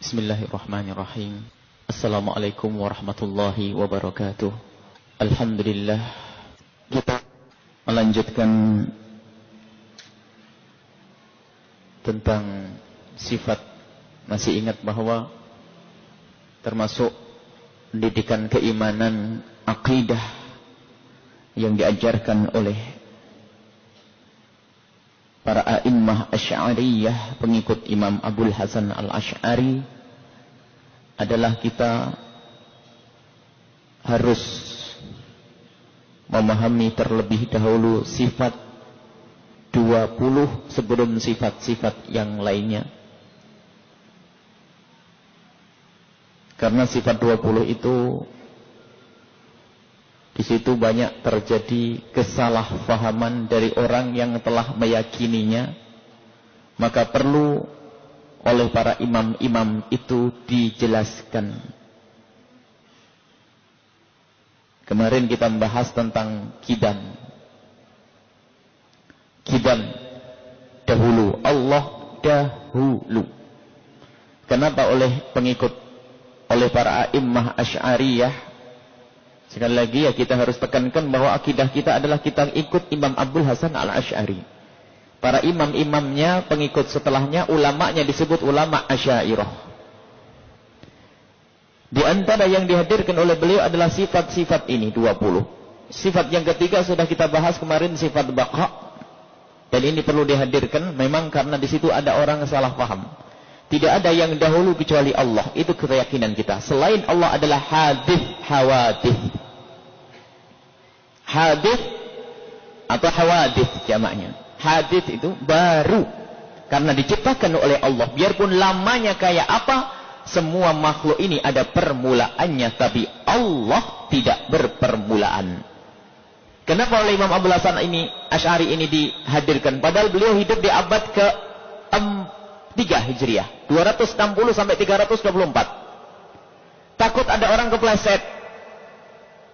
Bismillahirrahmanirrahim. Assalamualaikum warahmatullahi wabarakatuh. Alhamdulillah, kita melanjutkan tentang sifat. Masih ingat bahwa termasuk pendidikan keimanan, akidah yang diajarkan oleh para a'immah Asy'ariyah, pengikut Imam Abul Hasan Al-Asy'ari, adalah kita harus memahami terlebih dahulu sifat 20 sebelum sifat-sifat yang lainnya. Karena sifat 20 itu di situ banyak terjadi kesalahpahaman dari orang yang telah meyakininya. Maka perlu oleh para imam-imam itu dijelaskan. Kemarin kita membahas tentang kidam. Kidam dahulu, Allah dahulu. Kenapa oleh para a'immah Asy'ariyah? Sekali lagi ya, kita harus tekankan bahwa akidah kita adalah kita ikut Imam Abul Hasan Al-Asy'ari. Para imam-imamnya, pengikut setelahnya, ulamanya disebut ulama Asy'ariyah. Di antara yang dihadirkan oleh beliau adalah sifat-sifat ini 20. Sifat yang ketiga sudah kita bahas kemarin, sifat baqa. Dan ini perlu dihadirkan memang karena di situ ada orang salah paham. Tidak ada yang dahulu kecuali Allah. Itu keyakinan kita. Selain Allah adalah hadith, hawadith. Hadith atau hawadith jamaknya. Hadith itu baru. Karena diciptakan oleh Allah. Biarpun lamanya kayak apa, semua makhluk ini ada permulaannya. Tapi Allah tidak berpermulaan. Kenapa oleh Imam Abul Hasan Asy'ari ini dihadirkan? Padahal beliau hidup di abad ke-3 Hijriah. 260 sampai 324. Takut ada orang kepleset.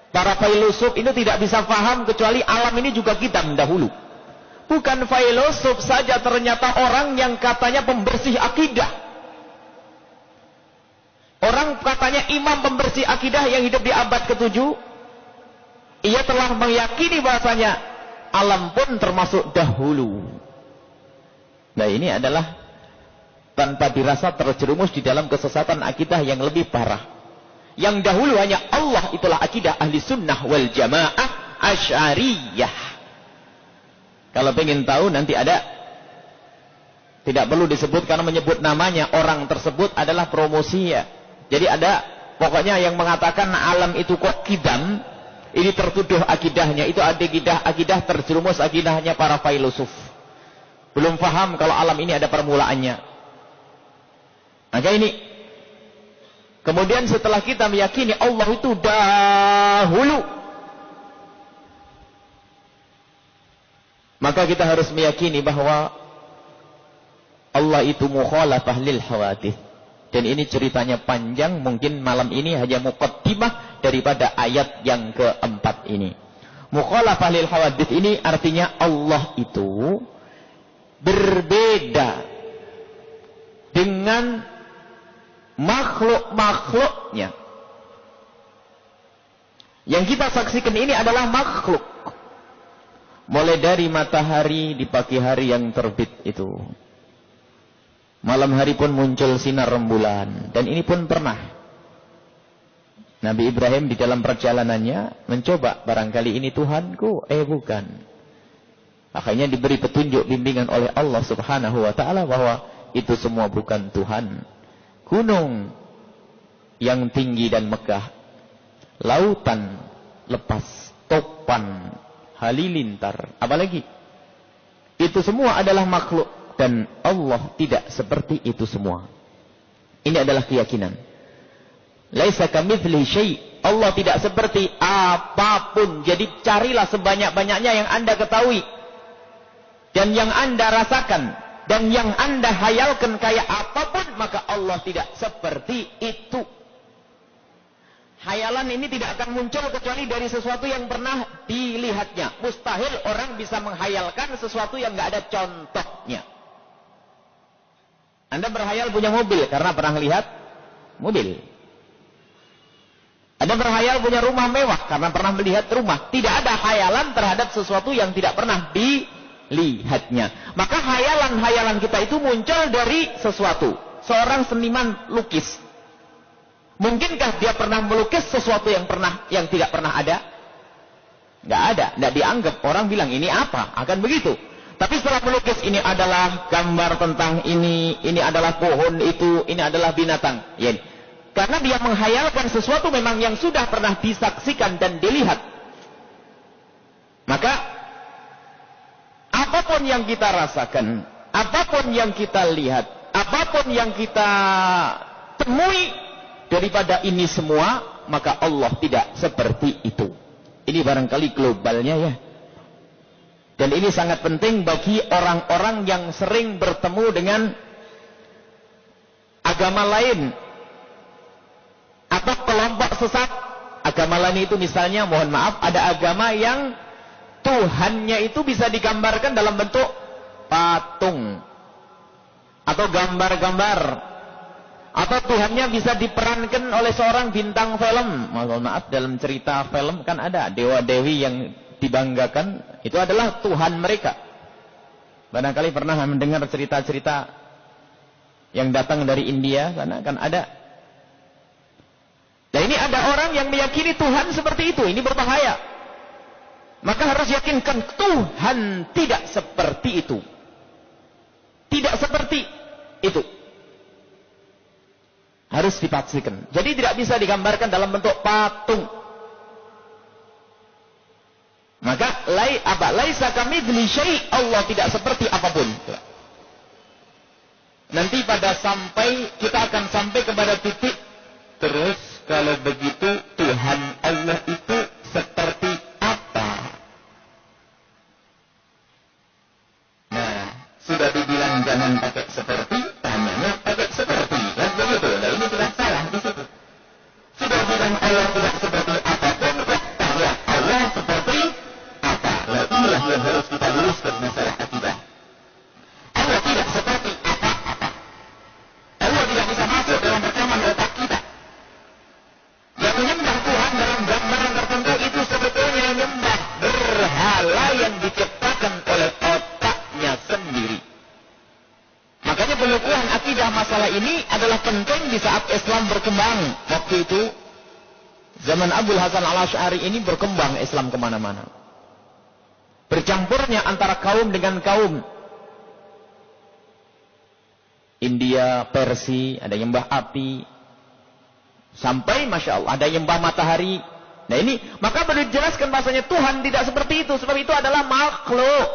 Para filosof itu tidak bisa paham kecuali alam ini juga kidam dahulu. Bukan filosof saja, ternyata orang yang katanya pembersih akidah. Orang katanya imam pembersih akidah yang hidup di abad ke-7. Ia telah meyakini bahasanya alam pun termasuk dahulu. Nah, ini adalah tanpa dirasa terjerumus di dalam kesesatan akidah yang lebih parah. Yang dahulu hanya Allah, itulah akidah ahli sunnah wal jamaah Asy'ariyah. Kalau pengen tahu nanti ada, tidak perlu disebut karena menyebut namanya, orang tersebut adalah promosi ya. Jadi ada pokoknya yang mengatakan alam itu kok kidam, ini tertuduh akidahnya, itu akidah terjerumus akidahnya para filosof. Belum paham kalau alam ini ada permulaannya. Maka ini, kemudian setelah kita meyakini Allah itu dahulu, maka kita harus meyakini bahwa Allah itu mukhalafah lil hawadith. Dan ini ceritanya panjang, mungkin malam ini hanya muqaddimah daripada ayat yang keempat ini. Mukhalafah lil hawadith ini artinya Allah itu berbeda dengan makhluk-makhluknya. Yang kita saksikan ini adalah makhluk. Mulai dari matahari di pagi hari yang terbit itu. Malam hari pun muncul sinar rembulan. Dan ini pun pernah Nabi Ibrahim di dalam perjalanannya mencoba, barangkali ini Tuhanku. Bukan. Akhirnya diberi petunjuk, bimbingan oleh Allah Subhanahu wa ta'ala bahwa itu semua bukan Tuhan. Gunung yang tinggi dan megah, lautan lepas, topan, halilintar, apalagi itu semua adalah makhluk, dan Allah tidak seperti itu semua. Ini adalah keyakinan. Laisa kamitslihi syai'. Allah tidak seperti apapun. Jadi carilah sebanyak-banyaknya yang Anda ketahui dan yang Anda rasakan. Dan yang Anda hayalkan kayak apapun, maka Allah tidak seperti itu. Hayalan ini tidak akan muncul kecuali dari sesuatu yang pernah dilihatnya. Mustahil orang bisa menghayalkan sesuatu yang nggak ada contohnya. Anda berhayal punya mobil karena pernah lihat mobil. Ada berhayal punya rumah mewah karena pernah melihat rumah. Tidak ada hayalan terhadap sesuatu yang tidak pernah dilihatnya. Maka hayalan-hayalan kita itu muncul dari sesuatu. Seorang seniman lukis. Mungkinkah dia pernah melukis sesuatu yang tidak pernah ada? Nggak ada, nggak dianggap. Orang bilang ini apa? Akan begitu. Tapi setelah melukis, ini adalah gambar tentang ini adalah pohon itu, ini adalah binatang. Ya. Karena dia menghayalkan sesuatu memang yang sudah pernah disaksikan dan dilihat. Maka apapun yang kita rasakan, apapun yang kita lihat, apapun yang kita temui daripada ini semua, maka Allah tidak seperti itu. Ini barangkali globalnya ya. Dan ini sangat penting bagi orang-orang yang sering bertemu dengan agama lain atau kelompok sesat. Agama lain itu misalnya, mohon maaf, ada agama yang Tuhannya itu bisa digambarkan dalam bentuk patung atau gambar-gambar, atau Tuhannya bisa diperankan oleh seorang bintang film. Mohon maaf, dalam cerita film kan ada dewa-dewi yang dibanggakan, itu adalah Tuhan mereka. Barangkali pernah mendengar cerita-cerita yang datang dari India, karena kan ada. Dan ini ada orang yang meyakini Tuhan seperti itu, ini berbahaya. Maka harus yakinkan Tuhan tidak seperti itu. Tidak seperti itu. Harus dipastikan. Jadi tidak bisa digambarkan dalam bentuk patung. Maka laisa kamitslihi syai', Allah tidak seperti apapun. Nanti kita akan sampai kepada titik. Terus kalau begitu Tuhan Allah itu seperti apa? Nah, sudah dibilang jangan pakai seperti, tanyanya pakai seperti. Kan begitu. Nah, ini sudah salah di situ. Sudah bilang Allah tidak seperti apapun, tanya Allah seperti apa? Nah, inilah yang harus kita luruskan masalah akidah. Allah tidak seperti apa-apa. Allah tidak bisa masuk dalam rekaman otak kita. Yang menyembah Tuhan dalam gambaran tertentu itu sebetulnya menyembah berhala yang diciptakan oleh otaknya sendiri. Makanya pengukuhan akidah masalah ini adalah penting di saat Islam berkembang. Waktu itu zaman Abul Hasan al-Asy'ari ini berkembang Islam kemana-mana. Bercampurnya antara kaum dengan kaum. India, Persia, ada yang nyembah api. Sampai Masya Allah, ada yang nyembah matahari. Nah ini, maka perlu dijelaskan bahasanya Tuhan tidak seperti itu. Sebab itu adalah makhluk.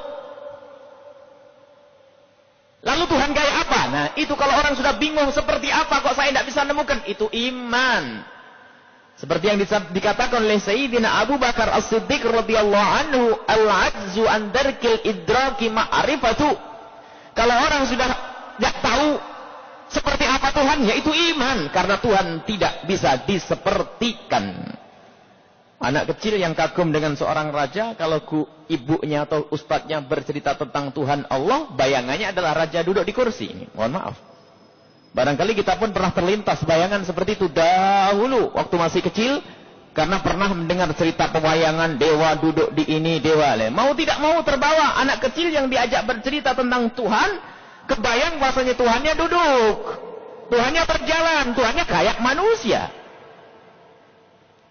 Lalu Tuhan kayak apa? Nah itu kalau orang sudah bingung seperti apa kok saya tidak bisa nemukan. Itu iman. Seperti yang dikatakan oleh Sayyidina Abu Bakar As-Siddiq radhiyallahu anhu, al-ajzu an darkil idraki ma'rifatu. Kalau orang sudah tidak tahu seperti apa Tuhan, yaitu iman. Karena Tuhan tidak bisa disepertikan. Anak kecil yang kagum dengan seorang raja, kalau ibunya atau ustadznya bercerita tentang Tuhan Allah, bayangannya adalah raja duduk di kursi. Ini, mohon maaf. Barangkali kita pun pernah terlintas bayangan seperti itu dahulu waktu masih kecil, karena pernah mendengar cerita pewayangan dewa duduk di ini, dewa. Mau tidak mau terbawa anak kecil yang diajak bercerita tentang Tuhan, kebayang bahasanya Tuhannya duduk, Tuhannya berjalan, Tuhannya kayak manusia.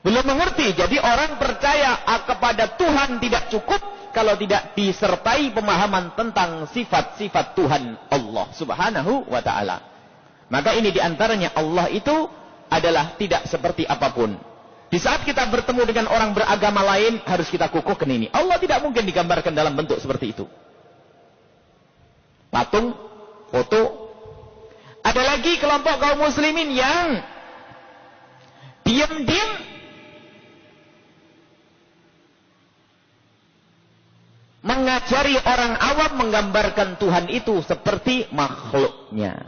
Belum mengerti, jadi orang percaya kepada Tuhan tidak cukup kalau tidak disertai pemahaman tentang sifat-sifat Tuhan Allah Subhanahu wa ta'ala. Maka ini diantaranya Allah itu adalah tidak seperti apapun. Di saat kita bertemu dengan orang beragama lain, harus kita kukuhkan ini. Allah tidak mungkin digambarkan dalam bentuk seperti itu. Patung, foto. Ada lagi kelompok kaum muslimin yang diam-diam mengajari orang awam menggambarkan Tuhan itu seperti makhluknya.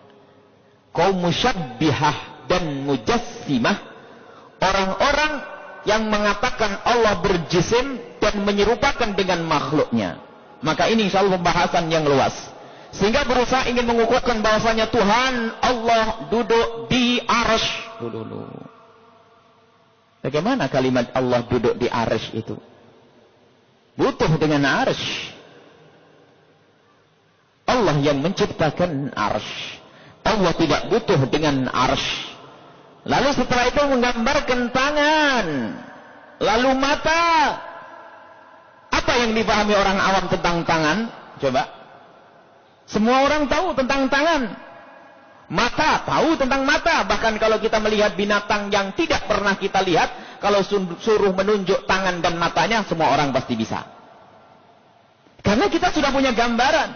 Kaum musyabbihah dan mujassimah, orang-orang yang mengatakan Allah berjisim dan menyerupakan dengan makhluknya. Maka ini insyaallah pembahasan yang luas. Sehingga berusaha ingin mengukuhkan bahwasanya Tuhan Allah duduk di arsy. dulu. Bagaimana kalimat Allah duduk di arsy itu? Butuh dengan arsy. Allah yang menciptakan arsy. Allah tidak butuh dengan arsy. Lalu setelah itu menggambarkan tangan. Lalu mata. Apa yang dipahami orang awam tentang tangan? Coba. Semua orang tahu tentang tangan. Mata, tahu tentang mata. Bahkan kalau kita melihat binatang yang tidak pernah kita lihat, kalau suruh menunjuk tangan dan matanya, semua orang pasti bisa. Karena kita sudah punya gambaran.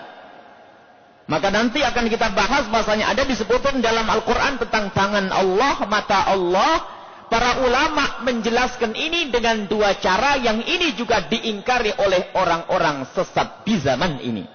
Maka nanti akan kita bahas bahasanya ada disebutkan dalam Al-Quran tentang tangan Allah, mata Allah. Para ulama menjelaskan ini dengan dua cara yang ini juga diingkari oleh orang-orang sesat di zaman ini.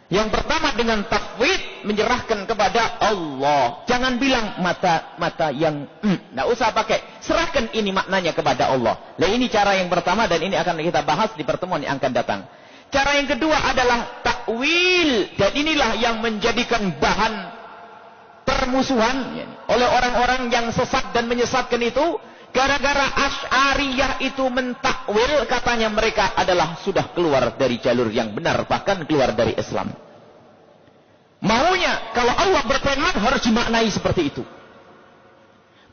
Yang pertama dengan tafwid, menyerahkan kepada Allah. Jangan bilang mata yang nggak usah pakai. Serahkan ini maknanya kepada Allah. Nah, ini cara yang pertama dan ini akan kita bahas di pertemuan yang akan datang. Cara yang kedua adalah takwil, dan inilah yang menjadikan bahan permusuhan oleh orang-orang yang sesat dan menyesatkan itu. Gara-gara Asy'ariyah itu mentakwil, katanya mereka adalah sudah keluar dari jalur yang benar, bahkan keluar dari Islam. Maunya kalau Allah berfirman harus dimaknai seperti itu.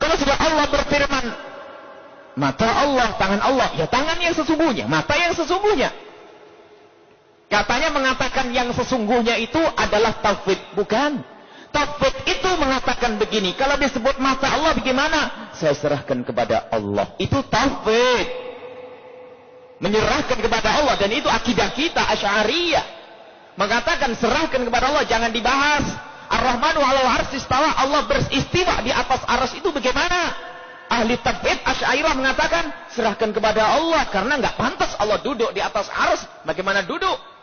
Kalau sudah Allah berfirman, mata Allah, tangan Allah, ya tangan yang sesungguhnya, mata yang sesungguhnya. Katanya mengatakan yang sesungguhnya itu adalah tauhid, bukan. Tauhid itu mengatakan begini, kalau disebut mata Allah bagaimana? Saya serahkan kepada Allah. Itu tauhid. Menyerahkan kepada Allah, dan itu akidah kita Asy'ariyah. Mengatakan serahkan kepada Allah, jangan dibahas. Ar-Rahmanu 'alal 'arsy istawa, Allah beristiwa di atas arsy itu bagaimana? Ahli tauhid Asy'ariyah mengatakan serahkan kepada Allah karena enggak pantas Allah duduk di atas arsy. Bagaimana duduk?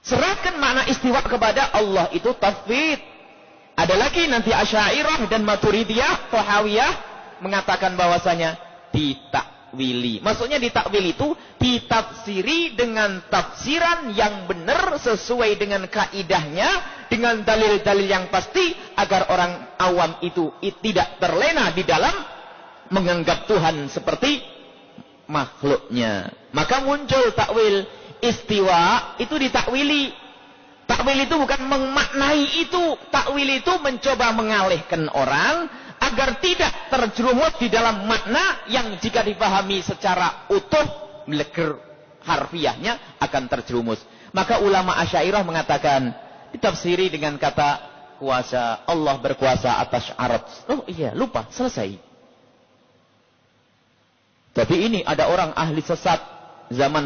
Serahkan makna istiwa kepada Allah itu tauhid. Ada lagi nanti Asy'ariyah dan Maturidiyah, Thahawiyah mengatakan bahwasanya ditakwili. Maksudnya ditakwili itu ditafsiri dengan tafsiran yang benar sesuai dengan kaidahnya, dengan dalil-dalil yang pasti agar orang awam itu tidak terlena di dalam menganggap Tuhan seperti makhluknya. Maka muncul takwil. Istiwa itu ditakwili. Takwil itu bukan memaknai itu. Takwil itu mencoba mengalihkan orang agar tidak terjerumus di dalam makna yang jika dipahami secara utuh, meleger harfiahnya akan terjerumus. Maka ulama Asy'ariyah mengatakan ditafsiri dengan kata kuasa. Allah berkuasa atas arsy. Oh iya, lupa, selesai. Tapi ini ada orang ahli sesat zaman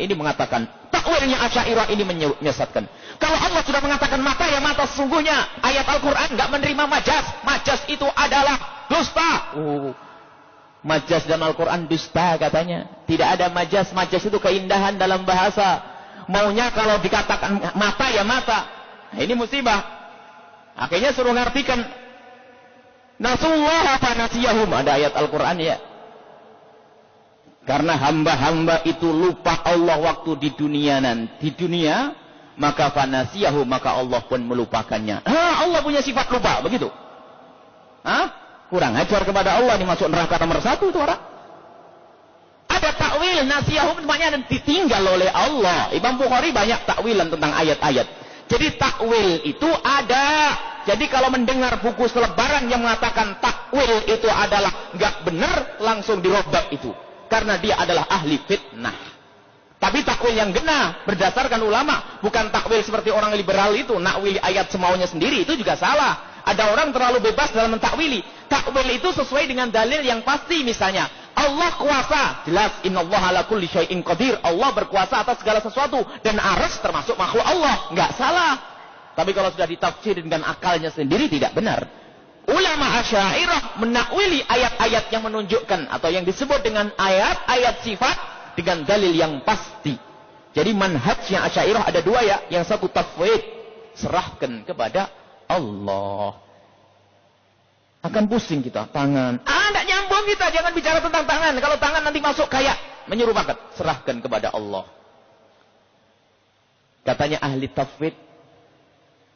ini mengatakan takwilnya Asy'ariyah ini menyesatkan. Kalau Allah sudah mengatakan mata, ya mata sesungguhnya. Ayat Al-Quran nggak menerima majaz. Majaz itu adalah dusta. Majaz dalam Al-Quran dusta katanya. Tidak ada majaz. Majaz itu keindahan dalam bahasa. Maunya kalau dikatakan mata, ya mata. Nah, ini musibah. Akhirnya suruh ngartikan Nasullah fa nasiyahum. Ada ayat Al-Quran ya. Karena hamba-hamba itu lupa Allah waktu di dunia maka fanasiyahu, maka Allah pun melupakannya. Allah punya sifat lupa, begitu. Kurang ajar kepada Allah, ini masuk neraka nomor 1 itu orang. Ada takwil nasiyahu, maknanya ditinggal oleh Allah. Imam Bukhari banyak takwilan tentang ayat-ayat. Jadi takwil itu ada. Jadi kalau mendengar buku selebaran yang mengatakan takwil itu adalah nggak benar, langsung dirobak itu. Karena dia adalah ahli fitnah. Tapi takwil yang genah berdasarkan ulama, bukan takwil seperti orang liberal itu, nakwili ayat semaunya sendiri, itu juga salah. Ada orang terlalu bebas dalam mentakwili. Takwil itu sesuai dengan dalil yang pasti. Misalnya Allah kuasa, jelas innallaha ala kulli syai'in qadir. Allah berkuasa atas segala sesuatu, dan arsy termasuk makhluk Allah, enggak salah. Tapi kalau sudah ditafsir dengan akalnya sendiri tidak benar. Ulama Asy'ariyah menakwili ayat-ayat yang menunjukkan atau yang disebut dengan ayat-ayat sifat dengan dalil yang pasti. Jadi manhajnya Asy'ariyah ada dua ya. Yang satu tafwid, serahkan kepada Allah. Akan pusing kita, tangan. Tidak nyambung kita, jangan bicara tentang tangan. Kalau tangan nanti masuk kayak menyerupakan. Serahkan kepada Allah. Katanya ahli tafwid,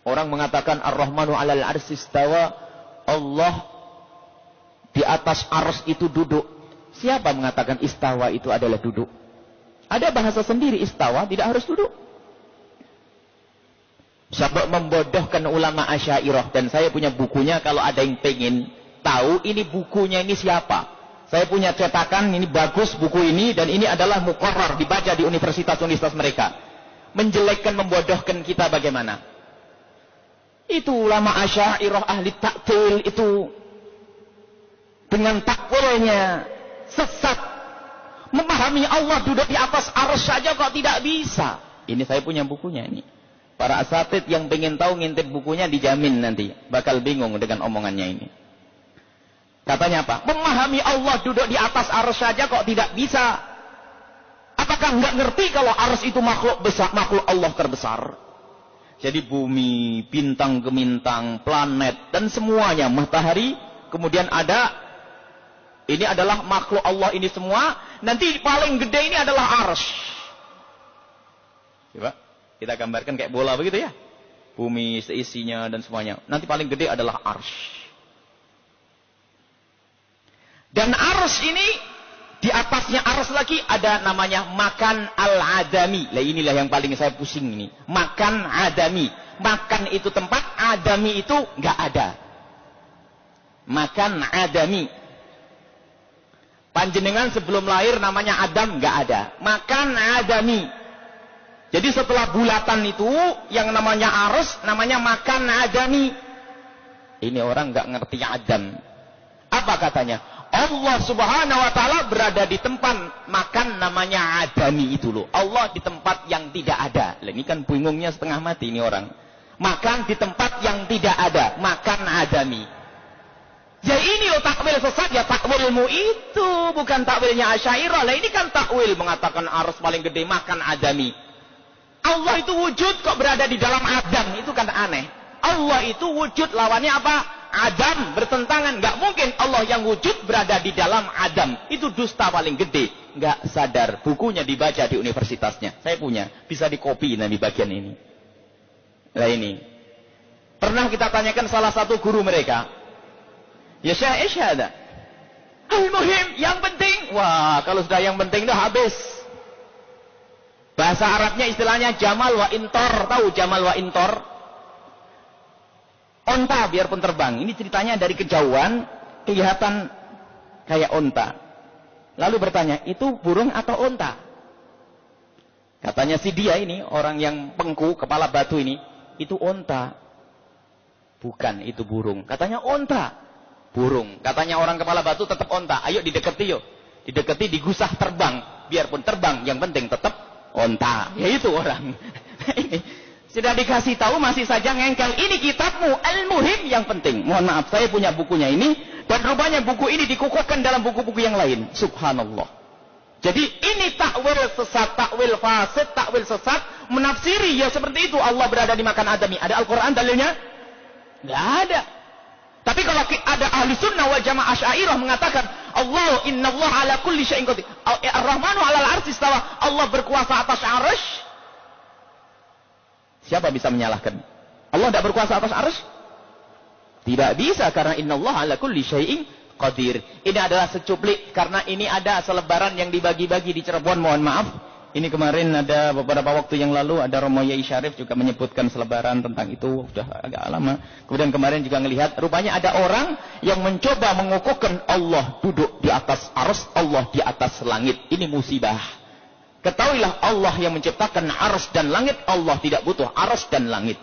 orang mengatakan Ar-Rahmanu 'alal 'arsy istawa. Allah di atas arsy itu duduk. Siapa mengatakan istawa itu adalah duduk? Ada bahasa sendiri istawa, tidak harus duduk. Sampai membodohkan ulama Asy'ariyah, dan saya punya bukunya kalau ada yang pengen tahu ini bukunya ini siapa. Saya punya cetakan, ini bagus buku ini, dan ini adalah muqarrar dibaca di universitas-universitas mereka. Menjelekkan, membodohkan kita bagaimana? Itu ulama Asy'ariyah ahli ta'til itu dengan takwilnya sesat. Memahami Allah duduk di atas arsy saja kok tidak bisa. Ini saya punya bukunya ini. Para asatid yang pengen tahu ngintip bukunya dijamin nanti bakal bingung dengan omongannya ini. Katanya apa? Memahami Allah duduk di atas arsy saja kok tidak bisa. Apakah enggak ngerti kalau arsy itu makhluk besar, makhluk Allah terbesar? Jadi bumi, bintang gemintang, planet dan semuanya, matahari, kemudian ada ini adalah makhluk Allah ini semua. Nanti paling gede ini adalah arsy. Coba kita gambarkan kayak bola begitu ya. Bumi seisinya dan semuanya. Nanti paling gede adalah arsy. Dan arsy ini di atasnya arsy lagi ada namanya makan al-adami. Lah inilah yang paling saya pusing ini. Makan adami. Makan itu tempat, adami itu enggak ada. Makan adami. Panjenengan sebelum lahir namanya Adam enggak ada. Makan adami. Jadi setelah bulatan itu yang namanya arsy namanya makan adami. Ini orang enggak ngerti Adam. Apa katanya? Allah Subhanahu wa taala berada di tempat makan namanya adami itu loh. Allah di tempat yang tidak ada. Lah ini kan bingungnya setengah mati ini orang. Makan di tempat yang tidak ada, makan adami. Ya ini loh takwil sesat, ya takwilmu itu bukan takwilnya Asy'ariyah. Lah ini kan takwil mengatakan arsy paling gede makan adami. Allah itu wujud kok berada di dalam Adam, itu kan aneh. Allah itu wujud lawannya apa? Adam, bertentangan. Nggak mungkin Allah yang wujud berada di dalam Adam. Itu dusta paling gede. Nggak sadar. Bukunya dibaca di universitasnya. Saya punya. Bisa dikopi nanti bagian ini. Nah ini. Pernah kita tanyakan salah satu guru mereka. Ya Syekh ada. Al-muhim, yang penting. Wah, kalau sudah yang penting dah habis. Bahasa Arabnya istilahnya jamal wa intor. Tahu jamal wa intor? Onta biarpun terbang. Ini ceritanya dari kejauhan kelihatan kayak onta. Lalu bertanya, itu burung atau onta? Katanya si dia ini, orang yang pengku, kepala batu ini, itu onta. Bukan, itu burung. Katanya onta. Burung. Katanya orang kepala batu tetap onta. Ayo didekati yuk. Didekati, digusah terbang. Biarpun terbang, yang penting tetap onta. Ya itu orang. Sudah dikasih tahu masih saja ngengkel. Ini kitabmu, al-muhim yang penting. Mohon maaf, saya punya bukunya ini. Dan rupanya buku ini dikukuhkan dalam buku-buku yang lain. Subhanallah. Jadi ini takwil sesat, takwil fasid, takwil sesat. Menafsiri ya seperti itu. Allah berada di makan adami. Ada Al-Quran dalilnya? Nggak ada. Tapi kalau ada ahli sunnah wal jamaah Asy'ariyah mengatakan Allah, inna Allah ala kulli syai'in qadir. Ar-Rahmanu ala al-arsy istawa. Allah berkuasa atas arsy. Siapa bisa menyalahkan? Allah tidak berkuasa atas arsy? Tidak bisa, karena innallaha ala kulli syai'in qadir. Ini adalah secuplik, karena ini ada selebaran yang dibagi-bagi di Cirebon, mohon maaf. Ini kemarin ada beberapa waktu yang lalu ada Romo Yai Syarif juga menyebutkan selebaran tentang itu, sudah agak lama. Kemudian kemarin juga melihat rupanya ada orang yang mencoba mengukuhkan Allah duduk di atas arsy, Allah di atas langit. Ini musibah. Ketahuilah Allah yang menciptakan arsy dan langit. Allah tidak butuh arsy dan langit.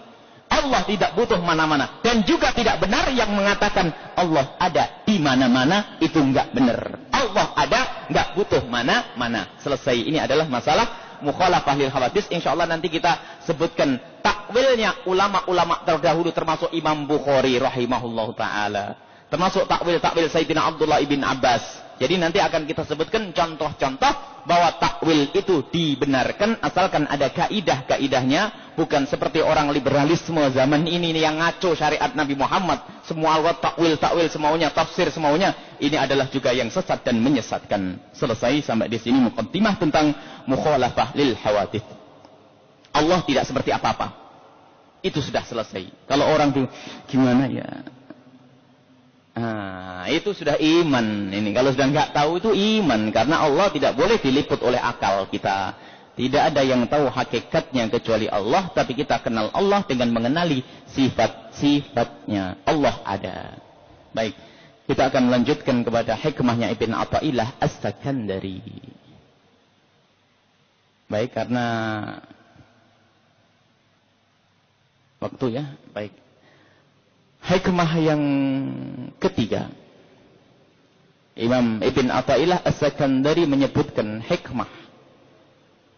Allah tidak butuh mana-mana. Dan juga tidak benar yang mengatakan Allah ada di mana-mana. Itu enggak benar. Allah ada, enggak butuh mana-mana. Selesai. Ini adalah masalah mukhalafah lil hawadits. InsyaAllah nanti kita sebutkan takwilnya ulama-ulama terdahulu, termasuk Imam Bukhari rahimahullahu ta'ala. Termasuk takwil-takwil Sayyidina Abdullah ibn Abbas. Jadi nanti akan kita sebutkan contoh-contoh bahwa takwil itu dibenarkan asalkan ada kaidah-kaidahnya, bukan seperti orang liberalisme zaman ini yang ngaco syariat Nabi Muhammad, semua takwil semaunya, tafsir semaunya. Ini adalah juga yang sesat dan menyesatkan. Selesai sampai di sini muqaddimah tentang mukhalafah lil hawadits. Allah tidak seperti apa-apa. Itu sudah selesai. Kalau orang tuh gimana ya? itu sudah iman. Ini kalau sudah nggak tahu itu iman, karena Allah tidak boleh diliput oleh akal kita. Tidak ada yang tahu hakikatnya kecuali Allah, tapi kita kenal Allah dengan mengenali sifat-sifatnya. Allah ada. Baik, kita akan melanjutkan kepada hikmahnya Ibn Athaillah As-Sakandari. Baik, karena waktu ya. Baik. Hikmah yang ketiga, Imam Ibn Athaillah As-Sakandari menyebutkan hikmah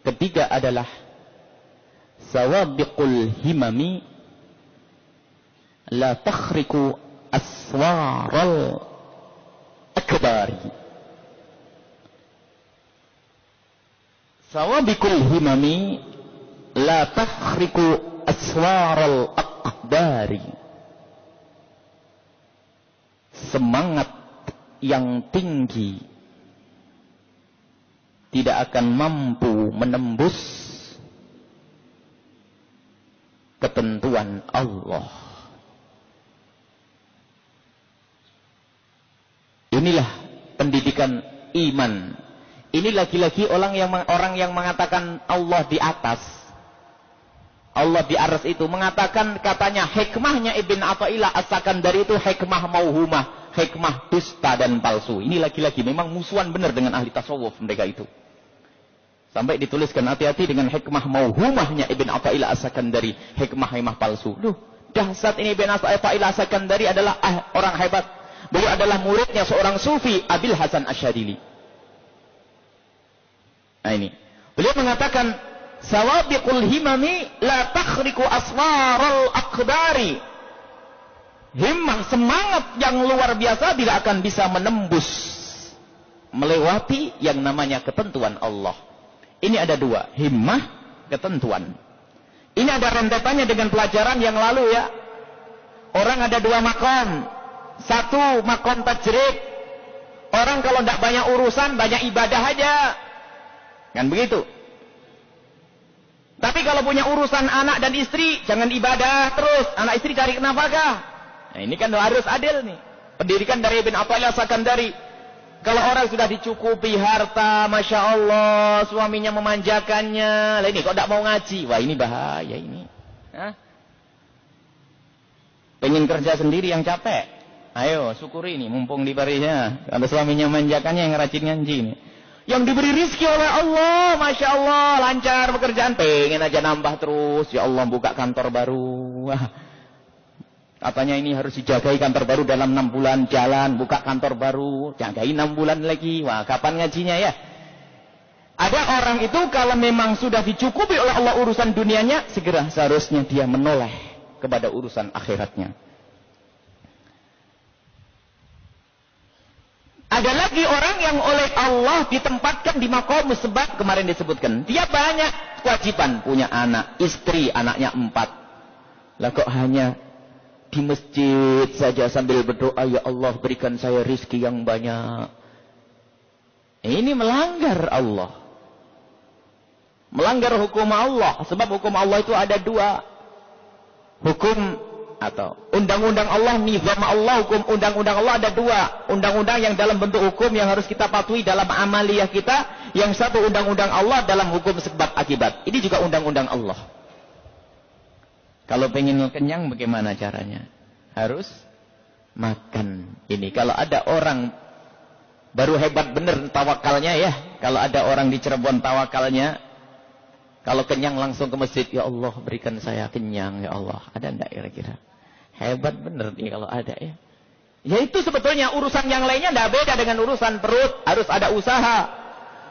ketiga adalah sawabiqul himami la takhriku aswaral akbari. Sawabiqul himami la takhriku aswaral akbari. Semangat yang tinggi tidak akan mampu menembus ketentuan Allah. Inilah pendidikan iman. Ini lagi-lagi orang yang mengatakan Allah di atas, Allah di aras itu, mengatakan katanya hikmahnya Ibn Athaillah As-Sakandari itu hikmah mauhumah, hikmah dusta dan palsu. Ini lagi-lagi memang musuhan benar dengan ahli tasawuf mereka itu. Sampai dituliskan hati-hati dengan hikmah mauhumahnya Ibn Athaillah As-Sakandari, hikmah palsu. Duh, dahsyat ini Ibn Athaillah As-Sakandari adalah orang hebat. Beliau adalah muridnya seorang sufi, Abil Hasan Asyadili. Nah ini, beliau mengatakan sawabiqul himami la takhriku aswaral akbari. Himmah, semangat yang luar biasa tidak akan bisa menembus, melewati yang namanya ketentuan Allah. Ini ada dua, himmah, ketentuan. Ini ada rentetannya dengan pelajaran yang lalu ya. Orang ada dua makom. Satu makom tajrid. Orang kalau tidak banyak urusan, banyak ibadah aja. Kan begitu. Tapi kalau punya urusan anak dan istri, jangan ibadah terus. Anak istri cari nafkah. Nah ini kan harus adil nih. Pendidikan dari Ibn Athaillah As-Sakandari. Kalau orang sudah dicukupi harta, Masya Allah, suaminya memanjakannya. Lah ini kok tidak mau ngaji? Wah ini bahaya ini. Hah? Pengen kerja sendiri yang capek. Ayo syukuri ini, mumpung diberinya. Kalau suaminya memanjakannya yang rajin ngaji nih. Yang diberi rizki oleh Allah, Masya Allah, lancar pekerjaan, pengen aja nambah terus. Ya Allah, buka kantor baru. Wah. Katanya ini harus dijagai kantor baru dalam 6 bulan jalan, buka kantor baru, jagai 6 bulan lagi. Wah, kapan ngajinya ya? Ada orang itu kalau memang sudah dicukupi oleh Allah urusan dunianya, segera seharusnya dia menoleh kepada urusan akhiratnya. Ada lagi orang yang oleh Allah ditempatkan di makom musbah, kemarin disebutkan. Dia banyak kewajiban, punya anak, istri, anaknya 4. Lah kok hanya di masjid saja sambil berdoa, ya Allah berikan saya rizki yang banyak. Ini melanggar Allah. Melanggar hukum Allah. Sebab hukum Allah itu ada dua. Hukum atau undang-undang Allah, nizam Allah, hukum undang-undang Allah ada dua. Undang-undang yang dalam bentuk hukum yang harus kita patuhi dalam amaliyah kita. Yang satu undang-undang Allah dalam hukum sebab akibat. Ini juga undang-undang Allah. Kalau pengen kenyang bagaimana caranya? Harus makan. Ini kalau ada orang baru hebat bener tawakalnya ya. Kalau ada orang di Cirebon tawakalnya, kalau kenyang langsung ke masjid, ya Allah berikan saya kenyang ya Allah. Ada enggak kira-kira? Hebat bener nih kalau ada ya. Ya itu sebetulnya urusan yang lainnya enggak beda dengan urusan perut, harus ada usaha.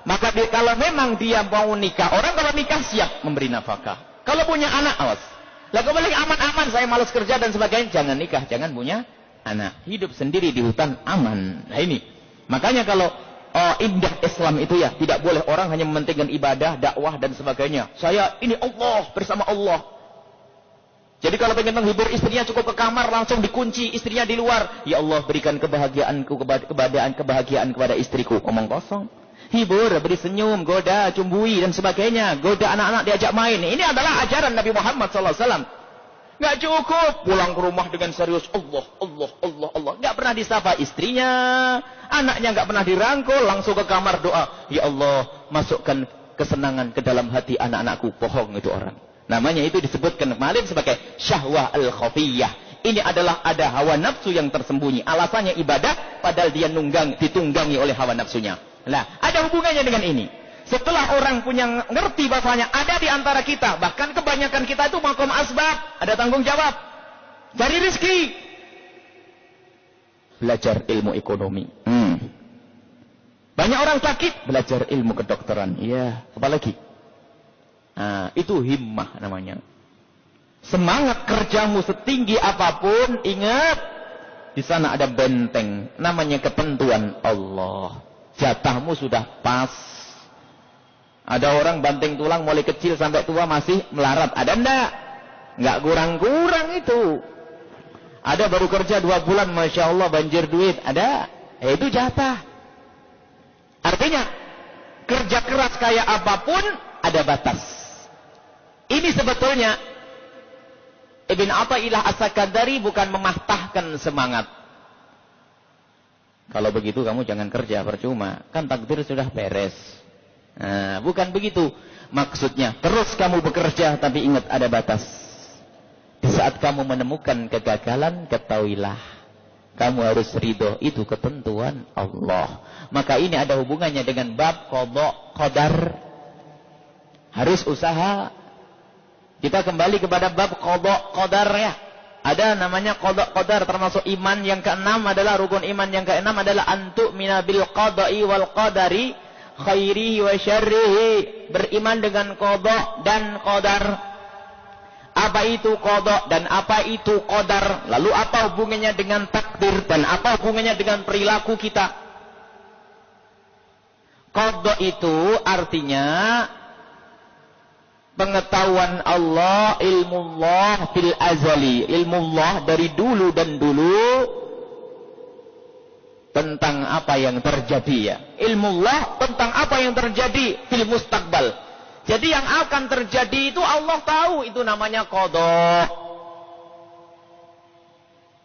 Maka kalau memang dia mau nikah, orang kalau nikah siap memberi nafkah. Kalau punya anak, awas. Lah kembali aman-aman, saya malas kerja dan sebagainya, jangan nikah, jangan punya anak. Hidup sendiri di hutan aman. Nah ini. Makanya kalau indah Islam itu ya, tidak boleh orang hanya mementingkan ibadah, dakwah dan sebagainya. Saya ini Allah bersama Allah. Jadi kalau pengen menghibur istrinya cukup ke kamar langsung dikunci istrinya di luar. Ya Allah berikan kebahagiaanku kebahagiaan kepada istriku. Omong kosong. Hibur, beri senyum, goda, cumbui dan sebagainya. Goda anak-anak diajak main. Ini adalah ajaran Nabi Muhammad SAW. Nggak cukup. Pulang ke rumah dengan serius. Allah, Allah, Allah, Allah. Nggak pernah disapa istrinya. Anaknya nggak pernah dirangkul. Langsung ke kamar doa. Ya Allah, masukkan kesenangan ke dalam hati anak-anakku. Bohong itu orang. Namanya itu disebutkan kemarin sebagai syahwah al-khafiyah. Ini adalah ada hawa nafsu yang tersembunyi. Alasannya ibadah, padahal dia ditunggangi oleh hawa nafsunya. Nah, ada hubungannya dengan ini. Setelah orang punya ngerti bahasanya ada di antara kita, bahkan kebanyakan kita itu makom asbab, ada tanggung jawab. Cari rezeki. Belajar ilmu ekonomi. Banyak orang sakit, belajar ilmu kedokteran. Iya, apalagi? Nah, itu himmah namanya. Semangat kerjamu setinggi apapun, ingat, di sana ada benteng, namanya ketentuan Allah. Jatahmu sudah pas. Ada orang banting tulang mulai kecil sampai tua masih melarat. Ada enggak? Enggak kurang-kurang itu. Ada baru kerja 2 bulan, Masya Allah banjir duit. Ada. Itu jatah. Artinya, kerja keras kayak apapun, ada batas. Ini sebetulnya, Ibn Athaillah As-Sakandari bukan mematahkan semangat. Kalau begitu kamu jangan kerja, percuma. Kan takdir sudah beres. Nah, bukan begitu. Maksudnya, terus kamu bekerja, tapi ingat ada batas. Di saat kamu menemukan kegagalan, ketahuilah. Kamu harus ridho, itu ketentuan Allah. Maka ini ada hubungannya dengan bab qada qadar. Harus usaha. Kita kembali kepada bab qada qadar ya. Ada namanya qada qadar, termasuk iman yang ke-6 adalah rukun iman yang ke-6 adalah antu'mina bil qada'i wal qadari khairihi wa syarrihi. Beriman dengan qada dan qadar. Apa itu qada dan apa itu qadar? Lalu apa hubungannya dengan takdir dan apa hubungannya dengan perilaku kita? Qada itu artinya pengetahuan Allah, ilmu Allah fil azali, ilmu Allah dari dulu dan dulu tentang apa yang terjadi ya. Ilmu Allah tentang apa yang terjadi fil mustaqbal. Jadi yang akan terjadi itu Allah tahu, itu namanya qada.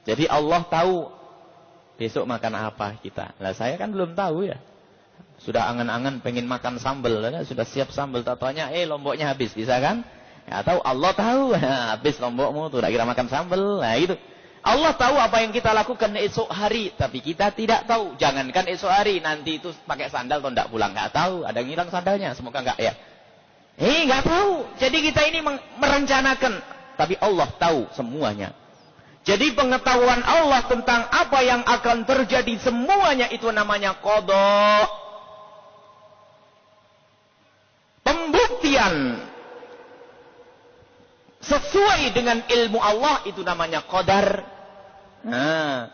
Jadi Allah tahu besok makan apa kita. Lah saya kan belum tahu ya. Sudah angan-angan pengen makan sambal, sudah siap sambal, tatanya lomboknya habis, bisa kan? Ya tahu, Allah tahu, habis lombokmu tuh, tak kira makan sambal, nah itu. Allah tahu apa yang kita lakukan esok hari, tapi kita tidak tahu. Jangankan esok hari, nanti itu pakai sandal atau tidak pulang, nggak tahu. Ada yang hilang sandalnya, semoga nggak ya. Nggak tahu. Jadi kita ini merencanakan, tapi Allah tahu semuanya. Jadi pengetahuan Allah tentang apa yang akan terjadi semuanya itu namanya qada. Pembuktian sesuai dengan ilmu Allah itu namanya qadar. Nah,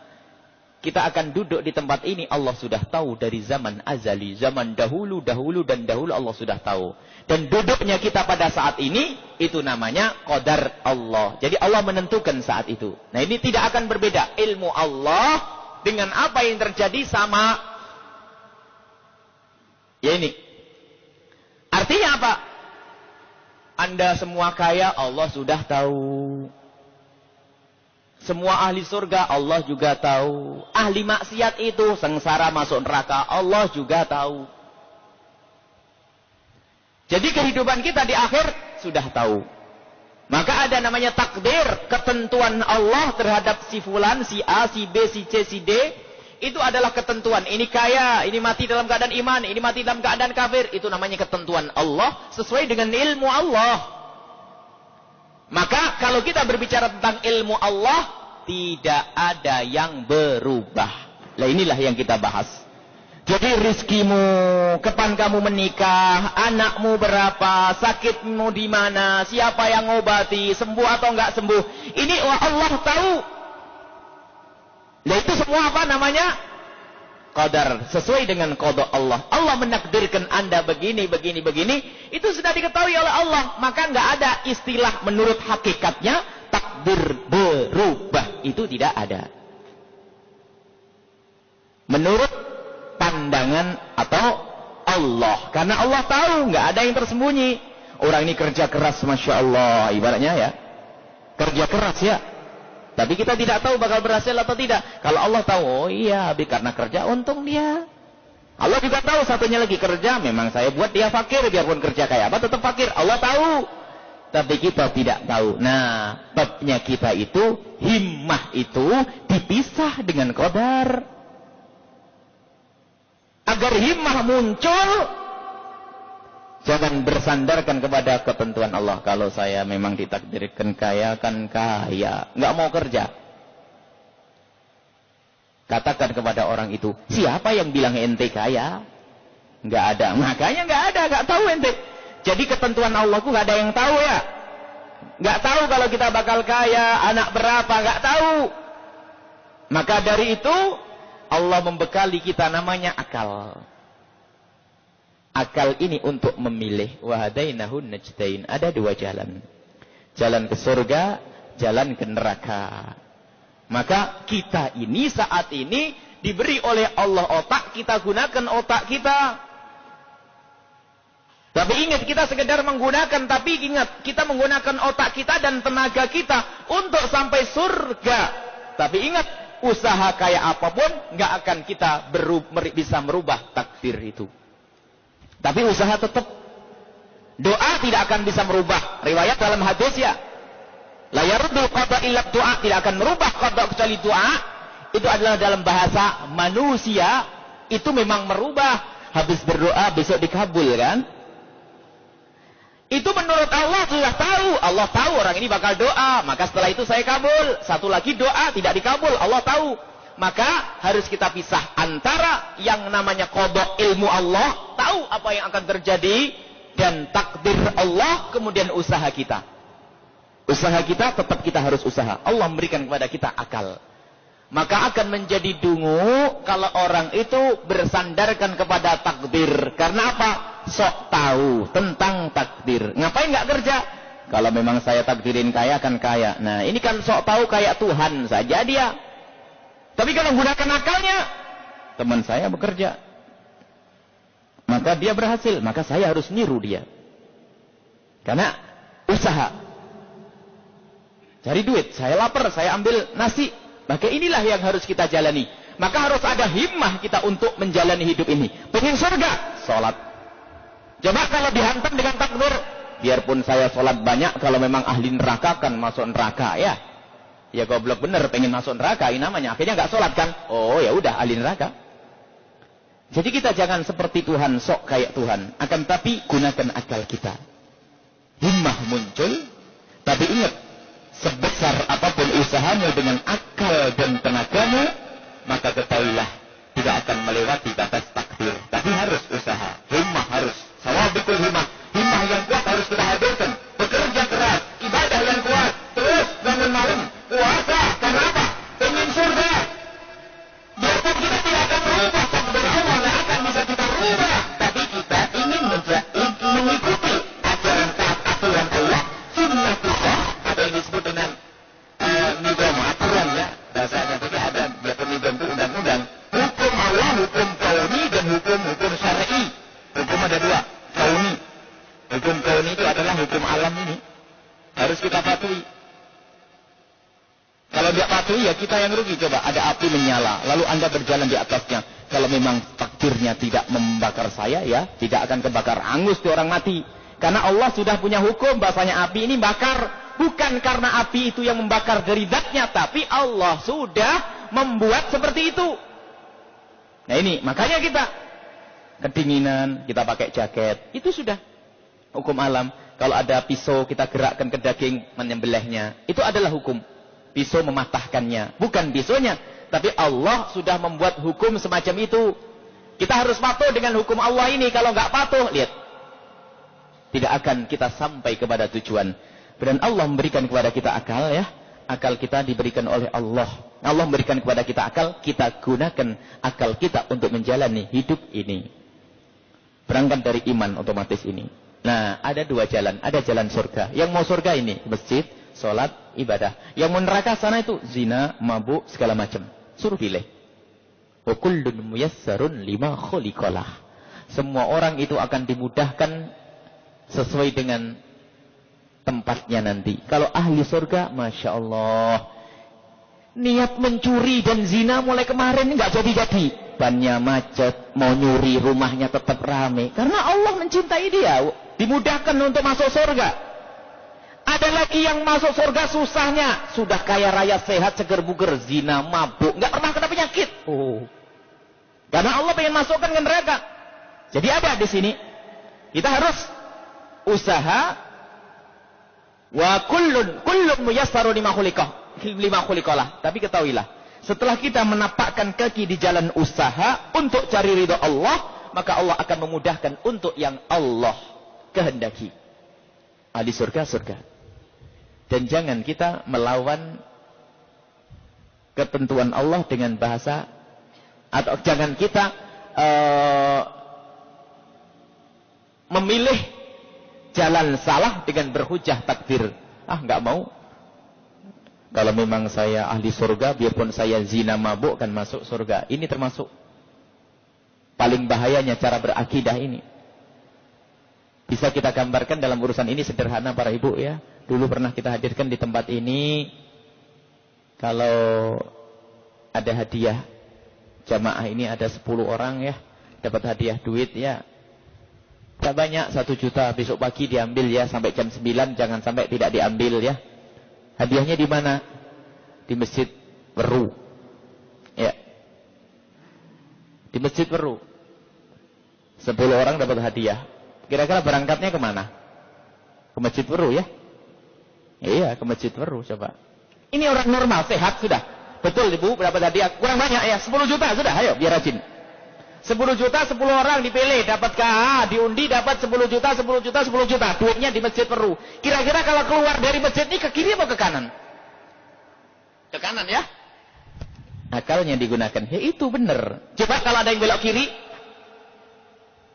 kita akan duduk di tempat ini, Allah sudah tahu dari zaman azali, zaman dahulu dan dahulu Allah sudah tahu. Dan duduknya kita pada saat ini itu namanya qadar Allah. Jadi Allah menentukan saat itu. Nah, ini tidak akan berbeda. Ilmu Allah dengan apa yang terjadi sama. Ya ini. Artinya apa? Anda semua kaya, Allah sudah tahu. Semua ahli surga, Allah juga tahu. Ahli maksiat itu sengsara masuk neraka, Allah juga tahu. Jadi kehidupan kita di akhir sudah tahu. Maka ada namanya takdir, ketentuan Allah terhadap si fulan, si A, si B, si C, si D. Itu adalah ketentuan. Ini kaya, ini mati dalam keadaan iman, ini mati dalam keadaan kafir. Itu namanya ketentuan Allah sesuai dengan ilmu Allah. Maka kalau kita berbicara tentang ilmu Allah, tidak ada yang berubah. Nah, inilah yang kita bahas. Jadi rizkimu, kapan kamu menikah, anakmu berapa, sakitmu di mana, siapa yang ngobati, sembuh atau enggak sembuh. Ini Allah tahu. Nah itu semua apa namanya? Qadar. Sesuai dengan qada Allah. Allah menakdirkan Anda begini. Itu sudah diketahui oleh Allah. Maka nggak ada istilah menurut hakikatnya takdir berubah. Itu tidak ada. Menurut pandangan atau Allah. Karena Allah tahu nggak ada yang tersembunyi. Orang ini kerja keras, Masya Allah. Ibaratnya ya. kerja keras ya. Tapi kita tidak tahu bakal berhasil atau tidak. Kalau Allah tahu, oh iya, karena kerja untung dia. Allah juga tahu satunya lagi kerja, memang saya buat dia fakir, biarpun kerja kayak apa tetap fakir. Allah tahu. Tapi kita tidak tahu. Nah, babnya kita itu, himmah itu dipisah dengan qadar. Agar himmah muncul, jangan bersandarkan kepada ketentuan Allah. Kalau saya memang ditakdirkan kaya, kan kaya. Nggak mau kerja. Katakan kepada orang itu, siapa yang bilang ente kaya? Nggak ada. Makanya nggak ada, nggak tahu ente. Jadi ketentuan Allah ku nggak ada yang tahu ya. Nggak tahu kalau kita bakal kaya, anak berapa, nggak tahu. Maka dari itu, Allah membekali kita namanya akal. Akal ini untuk memilih. Wahadainahun najdain. Ada dua jalan. Jalan ke surga, jalan ke neraka. Maka kita ini saat ini diberi oleh Allah otak, kita gunakan otak kita. Tapi ingat, kita sekedar menggunakan, tapi ingat, kita menggunakan otak kita dan tenaga kita untuk sampai surga. Tapi ingat, usaha kayak apapun nggak akan kita bisa merubah takdir itu. Tapi usaha tetap. Doa tidak akan bisa merubah. Riwayat dalam hadis ya, la yaruddu qada illa doa, tidak akan merubah qada kecuali doa. Itu adalah dalam bahasa manusia, itu memang merubah. Habis berdoa besok dikabul kan? Itu menurut Allah sudah tahu. Allah tahu orang ini bakal doa, maka setelah itu saya kabul. Satu lagi doa tidak dikabul, Allah tahu. Maka harus kita pisah antara yang namanya qada ilmu Allah, tahu apa yang akan terjadi, dan takdir Allah, kemudian usaha kita. Usaha kita tetap kita harus usaha. Allah memberikan kepada kita akal. Maka akan menjadi dungu kalau orang itu bersandarkan kepada takdir. Karena apa? Sok tahu tentang takdir. Ngapain nggak kerja? Kalau memang saya takdirin kaya, kan kaya. Nah, ini kan sok tahu kayak Tuhan saja dia. Tapi kalau menggunakan akalnya, teman saya bekerja, maka dia berhasil, maka saya harus niru dia. Karena usaha. Cari duit, saya lapar, saya ambil nasi. Maka inilah yang harus kita jalani. Maka harus ada himmah kita untuk menjalani hidup ini. Pengen surga, sholat. Coba kalau dihantam dengan takdir, biarpun saya sholat banyak, kalau memang ahli neraka kan masuk neraka ya. Ya goblok bener, pengen masuk neraka, ini namanya. Akhirnya nggak sholat kan? Oh ya udah, ahli neraka. Jadi kita jangan seperti Tuhan, sok kayak Tuhan. Akan tapi gunakan akal kita. Himmah muncul, tapi ingat, sebesar apapun usahamu dengan akal dan tenagamu, maka ketahuilah tidak akan melewati batas takdir. Tapi harus usaha, himmah harus. Sawabikul himmah, himmah yang kuat harus kita hadirkan. Bekerja keras, ibadah yang kuat, terus bangun malam, puasa. Kenapa? Pengen surga. Biarpun kita tidak akan merubah takdir Allah, tidak akan bisa kita rubah. Tapi kita ingin mengikuti ajaran taat aturan Allah, sunnah kita, atau yang disebut dengan nizam aturan ya. Bahasa nanti ada biarpun nizam itu undang-undang. Hukum Allah, hukum kauni, dan hukum syar'i. Hukum ada dua, kauni. Hukum kauni itu adalah hukum alam ini. Harus kita patuhi. Kalau tidak patuhi ya kita yang rugi. Coba ada api menyala, lalu Anda berjalan di atasnya. Kalau memang takdirnya tidak membakar saya ya, tidak akan kebakar, angus di orang mati. Karena Allah sudah punya hukum bahasanya api ini bakar. Bukan karena api itu yang membakar dari zatnya, tapi Allah sudah membuat seperti itu. Nah ini, makanya kita kedinginan, kita pakai jaket. Itu sudah hukum alam. Kalau ada pisau, kita gerakkan ke daging, menyembelihnya. Itu adalah hukum. Pisau mematahkannya. Bukan pisaunya, tapi Allah sudah membuat hukum semacam itu. Kita harus patuh dengan hukum Allah ini. Kalau nggak patuh, lihat, tidak akan kita sampai kepada tujuan. Dan Allah memberikan kepada kita akal ya. Akal kita diberikan oleh Allah. Allah memberikan kepada kita akal, kita gunakan akal kita untuk menjalani hidup ini. Berangkat dari iman otomatis ini. Nah, ada dua jalan. Ada jalan surga. Yang mau surga ini, masjid, sholat, ibadah. Yang mau neraka sana itu, zina, mabuk, segala macam. Suruh pilih. Wa kullun muyassarun lima khuliqalah. Semua orang itu akan dimudahkan sesuai dengan tempatnya nanti. Kalau ahli surga, Masya Allah, niat mencuri dan zina mulai kemarin nggak jadi-jadi. Bannya macet, mau nyuri rumahnya tetap rame. Karena Allah mencintai dia, dimudahkan untuk masuk surga. Ada lagi yang masuk surga susahnya, sudah kaya raya, sehat, seger buger, zina, mabuk, nggak pernah kena penyakit. Karena Allah pengen masukkan ke neraka. Jadi ada di sini, kita harus usaha. Wa kullun muyassarun lima khuliqah. Tapi ketahuilah, setelah kita menapakkan kaki di jalan usaha untuk cari ridha Allah, maka Allah akan memudahkan untuk yang Allah kehendaki. Ahli surga, surga. Dan jangan kita melawan ketentuan Allah dengan bahasa, atau jangan kita memilih jalan salah dengan berhujah takdir. Nggak mau. Kalau memang saya ahli surga, biarpun saya zina mabuk kan masuk surga. Ini termasuk paling bahayanya cara berakidah ini. Bisa kita gambarkan dalam urusan ini sederhana para ibu ya. Dulu pernah kita hadirkan di tempat ini, kalau ada hadiah jamaah ini ada 10 orang ya, dapat hadiah duit ya. Tidak banyak, 1 juta, besok pagi diambil ya, sampai jam 9 jangan sampai tidak diambil ya. Hadiahnya di mana? Di Masjid Weru. Ya. Di Masjid Weru. 10 orang dapat hadiah. Kira-kira berangkatnya kemana? Ke Masjid Weru ya? Iya, ke Masjid Weru coba. Ini orang normal, sehat sudah. Betul ibu, berapa hadiah? Kurang banyak ya, 10 juta sudah, ayo biar rajin. 10 juta, 10 orang dipilih, dapat diundi dapat 10 juta, 10 juta, 10 juta. Duitnya di Masjid Weru. Kira-kira kalau keluar dari masjid ini ke kiri atau ke kanan? Ke kanan ya? Akalnya digunakan. Ya itu benar. Coba kalau ada yang belok kiri,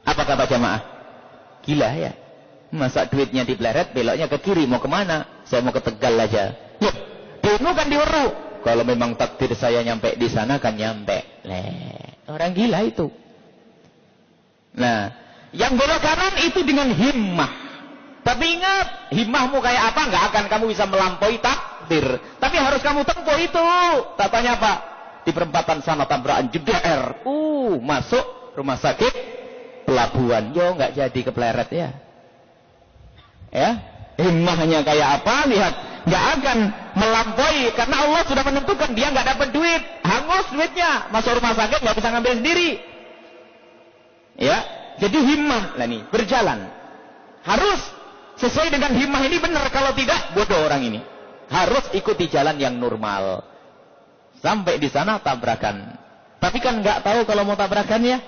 apa kata jamaah? Gila ya. Masa duitnya dipleret, beloknya ke kiri, mau kemana? Saya mau ke Tegal aja. Loh, demo kan di Weru. Kalau memang takdir saya nyampe di sana kan nyampe. Orang gila itu. Nah, yang belok kanan itu dengan himmah. Tapi ingat, himmahmu kayak apa, nggak akan kamu bisa melampaui takdir. Tapi harus kamu tempuh itu. Tatanya apa? Di perempatan sana tabrakan jeder. Masuk rumah sakit pelabuhan. Yo, nggak jadi kepleret ya. Ya, himmahnya kayak apa? Lihat, nggak akan melampaui karena Allah sudah menentukan dia nggak dapat duit, hangus duitnya, masuk rumah sakit nggak bisa ngambil sendiri. Ya, jadi himmah lah nih berjalan. Harus sesuai dengan himmah ini benar, kalau tidak bodoh orang ini. Harus ikuti jalan yang normal. Sampai di sana tabrakan. Tapi kan nggak tahu kalau mau tabrakan ya.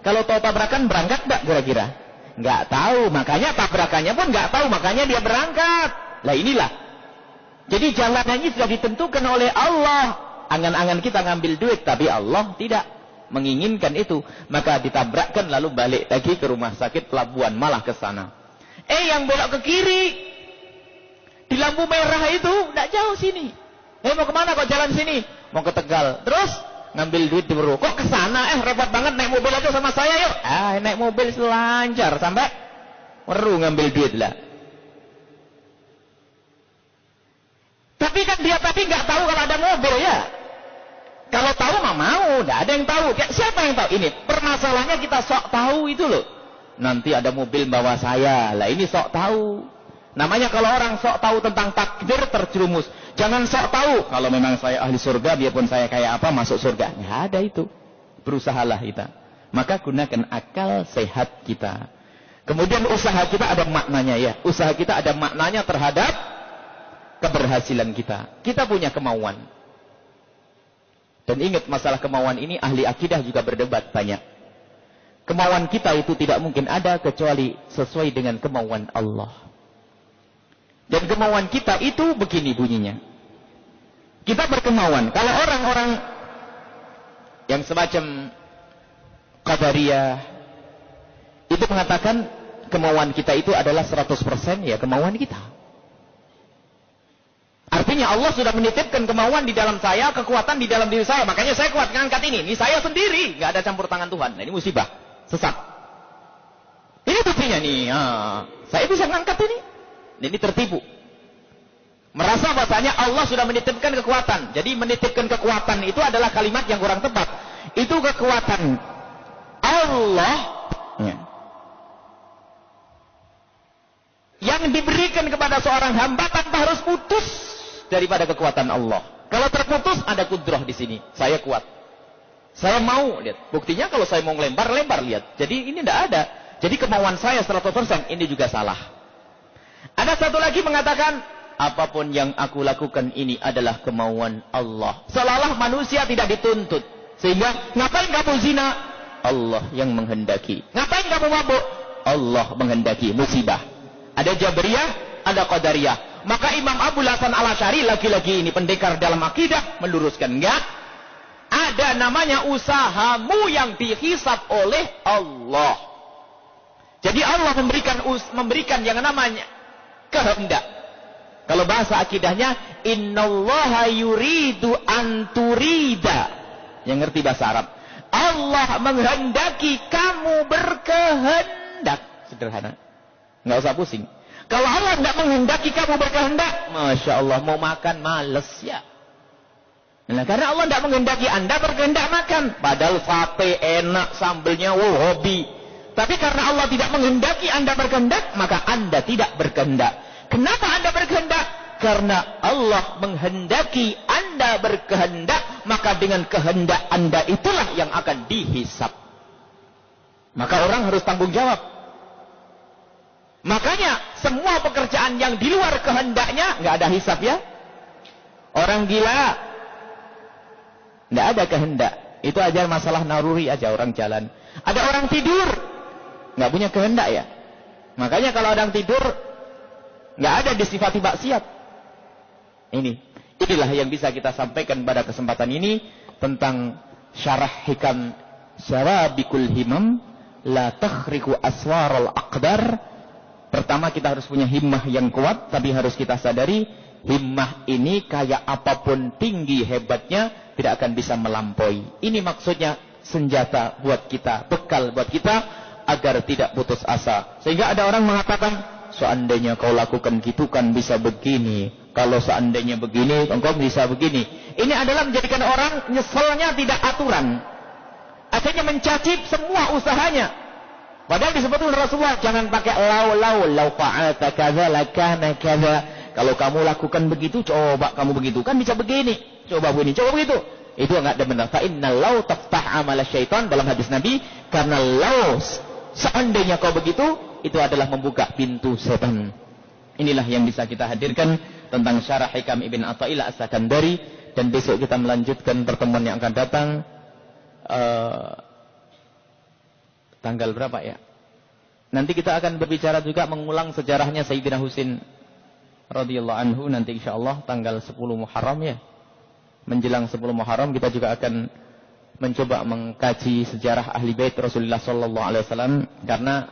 Kalau tahu tabrakan berangkat nggak kira-kira? Nggak tahu, makanya tabrakannya pun nggak tahu, makanya dia berangkat. Lah inilah. Jadi jalannya ini sudah ditentukan oleh Allah. Angan-angan kita ngambil duit, tapi Allah tidak menginginkan itu. Maka ditabrakkan lalu balik lagi ke rumah sakit pelabuhan, malah ke sana. Yang belok ke kiri, di lampu merah itu, nggak jauh sini. Mau kemana kok jalan sini? Mau ke Tegal. Terus ngambil duit di Weru. Kok ke sana? Repot banget, naik mobil aja sama saya yuk. Naik mobil selancar sampai Weru ngambil duit lah. Tapi kan dia tadi nggak tahu kalau ada mobil ya. Kalau tahu mah mau, nggak ada yang tahu. Siapa yang tahu? Ini permasalahannya kita sok tahu itu loh. Nanti ada mobil bawa saya. Lah ini sok tahu. Namanya kalau orang sok tahu tentang takdir terjerumus. Jangan sok tahu. Kalau memang saya ahli surga, biarpun saya kayak apa masuk surga. Nggak ada itu. Berusahalah kita. Maka gunakan akal sehat kita. Kemudian usaha kita ada maknanya ya. Usaha kita ada maknanya terhadap keberhasilan kita. Kita punya kemauan. Dan ingat masalah kemauan ini ahli akidah juga berdebat banyak. Kemauan kita itu tidak mungkin ada kecuali sesuai dengan kemauan Allah. Dan kemauan kita itu begini bunyinya. Kita berkemauan. Kalau orang-orang yang semacam Qadariyah itu mengatakan kemauan kita itu adalah 100% ya kemauan kita. Artinya Allah sudah menitipkan kemauan di dalam saya, kekuatan di dalam diri saya. Makanya saya kuat ngangkat ini. Ini saya sendiri. Nggak ada campur tangan Tuhan. Nah, ini musibah. Sesat. Ini buktinya nih. Saya bisa ngangkat ini. Ini tertipu. Merasa bahasanya Allah sudah menitipkan kekuatan. Jadi menitipkan kekuatan itu adalah kalimat yang kurang tepat. Itu kekuatan Allah yang diberikan kepada seorang hamba tanpa harus putus daripada kekuatan Allah. Kalau terputus ada kudrah di sini. Saya kuat. Saya mau, lihat. Buktinya kalau saya mau lempar, lihat. Jadi ini tidak ada. Jadi kemauan saya 100% ini juga salah. Ada satu lagi mengatakan, apapun yang aku lakukan ini adalah kemauan Allah. Seolah-olah manusia tidak dituntut. Sehingga, ngapain kamu zina? Allah yang menghendaki. Ngapain kamu mabuk? Allah menghendaki. Musibah. Ada Jabriyah, ada Qadariyah. Maka Imam Abu Hasan Al-Asy'ari lagi-lagi ini pendekar dalam akidah meluruskan, enggak. Ada namanya usahamu yang dihisab oleh Allah. Jadi Allah memberikan yang namanya kehendak. Kalau bahasa akidahnya, innallaha yuridu an turida. Yang ngerti bahasa Arab. Allah menghendaki kamu berkehendak. Sederhana. Nggak usah pusing. Kalau Allah tidak menghendaki kamu berkehendak, Masya Allah, mau makan males ya. Nah, karena Allah tidak menghendaki Anda berkehendak makan. Padahal sate enak, sambelnya hobi. Tapi karena Allah tidak menghendaki Anda berkehendak, maka Anda tidak berkehendak. Kenapa Anda berkehendak? Karena Allah menghendaki Anda berkehendak, maka dengan kehendak Anda itulah yang akan dihisab. Maka orang harus tanggung jawab. Makanya semua pekerjaan yang di luar kehendaknya nggak ada hisab ya. Orang gila nggak ada kehendak. Itu aja masalah naruri aja orang jalan. Ada orang tidur nggak punya kehendak ya. Makanya kalau orang tidur nggak ada disifati maksiat. Inilah yang bisa kita sampaikan pada kesempatan ini tentang syarah hikam syarabikul himam la takhriqu aswarul aqdar. Pertama kita harus punya himmah yang kuat, tapi harus kita sadari himmah ini kayak apapun tinggi hebatnya tidak akan bisa melampaui. Ini maksudnya senjata buat kita, bekal buat kita agar tidak putus asa. Sehingga ada orang mengatakan, seandainya kau lakukan gitu kan bisa begini. Kalau seandainya begini, engkau bisa begini. Ini adalah menjadikan orang nyeselnya tidak aturan. Akhirnya mencacip semua usahanya. Padahal disebut oleh Rasulullah, jangan pakai lau fa'alta kadza lakana kadza. Kalau kamu lakukan begitu, coba kamu begitu kan bisa begini. Coba begini, coba begitu. Itu enggak ada benar. Fa inna lau taftah amal syaitan dalam hadis Nabi, karena lau seandainya kau begitu, itu adalah membuka pintu setan. Inilah yang bisa kita hadirkan tentang syarah hikam Ibn Athaillah As-Sakandari, dan besok kita melanjutkan pertemuan yang akan datang. Tanggal berapa ya? Nanti kita akan berbicara juga mengulang sejarahnya Sayyidina Husain radhiyallahu anhu nanti insyaallah tanggal 10 Muharram ya. Menjelang 10 Muharram kita juga akan mencoba mengkaji sejarah ahli bait Rasulullah sallallahu alaihi wasallam, karena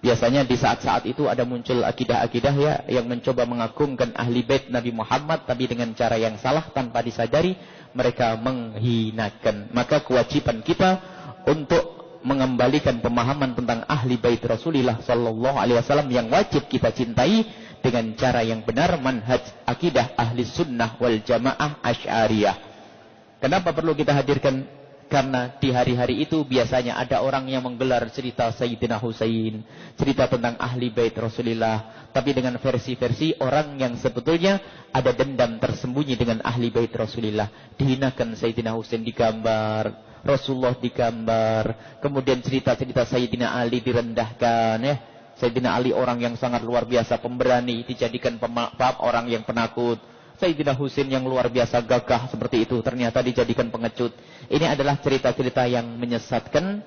biasanya di saat-saat itu ada muncul akidah-akidah ya yang mencoba mengagungkan ahli bait Nabi Muhammad tapi dengan cara yang salah tanpa disadari mereka menghinakan. Maka kewajiban kita untuk mengembalikan pemahaman tentang ahli bait Rasulullah sallallahu alaihi wasallam yang wajib kita cintai dengan cara yang benar, manhaj akidah ahli sunnah wal jamaah asy'ariyah. Kenapa perlu kita hadirkan? Karena di hari-hari itu biasanya ada orang yang menggelar cerita Sayyidina Husain, cerita tentang ahli bait Rasulullah, tapi dengan versi-versi orang yang sebetulnya ada dendam tersembunyi dengan ahli bait Rasulullah. Dihinakan Sayyidina Husain digambar, Rasulullah digambar, kemudian cerita-cerita Sayyidina Ali direndahkan ya. Sayyidina Ali orang yang sangat luar biasa pemberani, dijadikan pemaaf orang yang penakut. Sayyidina Husain yang luar biasa gagah seperti itu ternyata dijadikan pengecut. Ini adalah cerita-cerita yang menyesatkan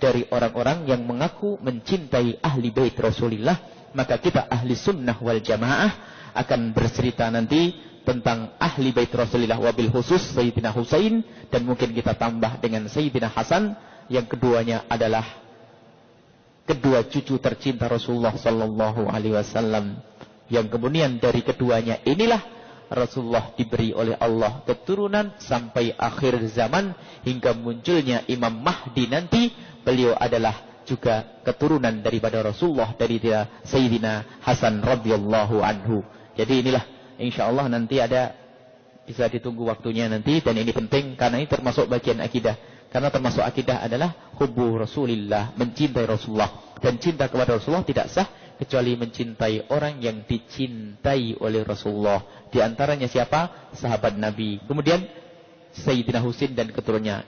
dari orang-orang yang mengaku mencintai ahli bait Rasulullah. Maka kita ahli sunnah wal jamaah akan bercerita nanti tentang ahli bait Rasulullah, wabil khusus Sayyidina Husain, dan mungkin kita tambah dengan Sayyidina Hasan, yang keduanya adalah kedua cucu tercinta Rasulullah sallallahu alaihi wasallam, yang kemudian dari keduanya inilah Rasulullah diberi oleh Allah keturunan sampai akhir zaman hingga munculnya Imam Mahdi nanti. Beliau adalah juga keturunan daripada Rasulullah, dari Sayyidina Hasan radhiyallahu anhu. Jadi inilah insyaallah nanti ada, bisa ditunggu waktunya nanti, dan ini penting karena ini termasuk bagian akidah. Karena termasuk akidah adalah hubbu Rasulillah, mencintai Rasulullah, dan cinta kepada Rasulullah tidak sah kecuali mencintai orang yang dicintai oleh Rasulullah. Di antaranya siapa? Sahabat Nabi. Kemudian Sayyidina Husain dan keturunannya.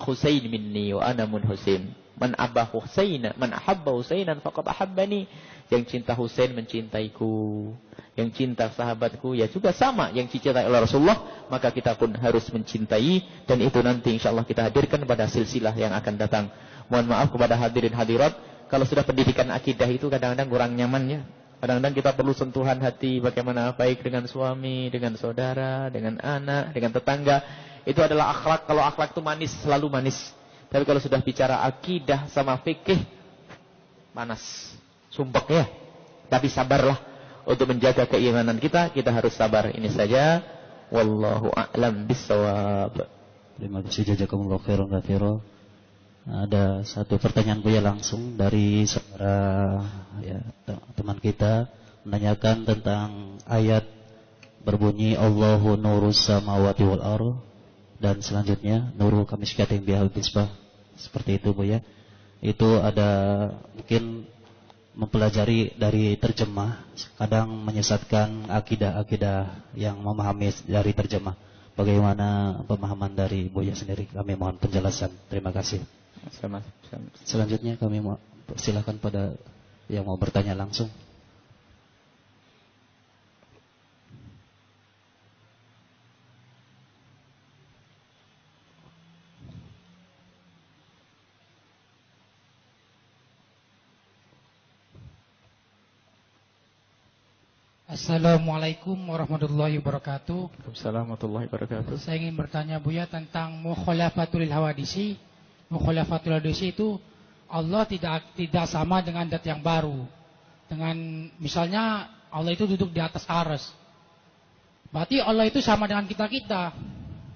Husain minni wa ana min Husain. Man abba Husaina, man ahabba Husainan faqad ahabbani. Yang cinta Husain mencintaiku. Yang cinta sahabatku ya juga sama yang dicintai oleh Rasulullah, maka kita pun harus mencintai, dan itu nanti insyaallah kita hadirkan pada silsilah yang akan datang. Mohon maaf kepada hadirin hadirat kalau sudah pendidikan akidah itu kadang-kadang kurang nyaman ya. Kadang-kadang kita perlu sentuhan hati, bagaimana baik dengan suami, dengan saudara, dengan anak, dengan tetangga. Itu adalah akhlak. Kalau akhlak itu manis, selalu manis. Tapi kalau sudah bicara akidah sama fikih, panas, sumpek ya. Tapi sabarlah. Untuk menjaga keimanan kita harus sabar. Ini saja. Wallahu a'lam bissawab. Terima kasih, jazakumullahu khairan katsiran. Ada satu pertanyaan Buya langsung dari saudara ya, teman kita menanyakan tentang ayat berbunyi Allahu nurus samawati wal ardh, dan selanjutnya nuru kamisykatin bihal misbah. Seperti itu Buya. Itu ada mungkin mempelajari dari terjemah, kadang menyesatkan akidah-akidah yang memahami dari terjemah. Bagaimana pemahaman dari Buya sendiri? Kami mohon penjelasan. Terima kasih. Selanjutnya kami mau silakan pada yang mau bertanya langsung. Assalamualaikum warahmatullahi wabarakatuh. Waalaikumsalam warahmatullahi wabarakatuh. Saya ingin bertanya Buya tentang mukhalafatul hawadisi. Mukhalafatul hawadisi itu Allah tidak sama dengan dat yang baru. Dengan misalnya Allah itu duduk di atas arsy. Berarti Allah itu sama dengan kita-kita.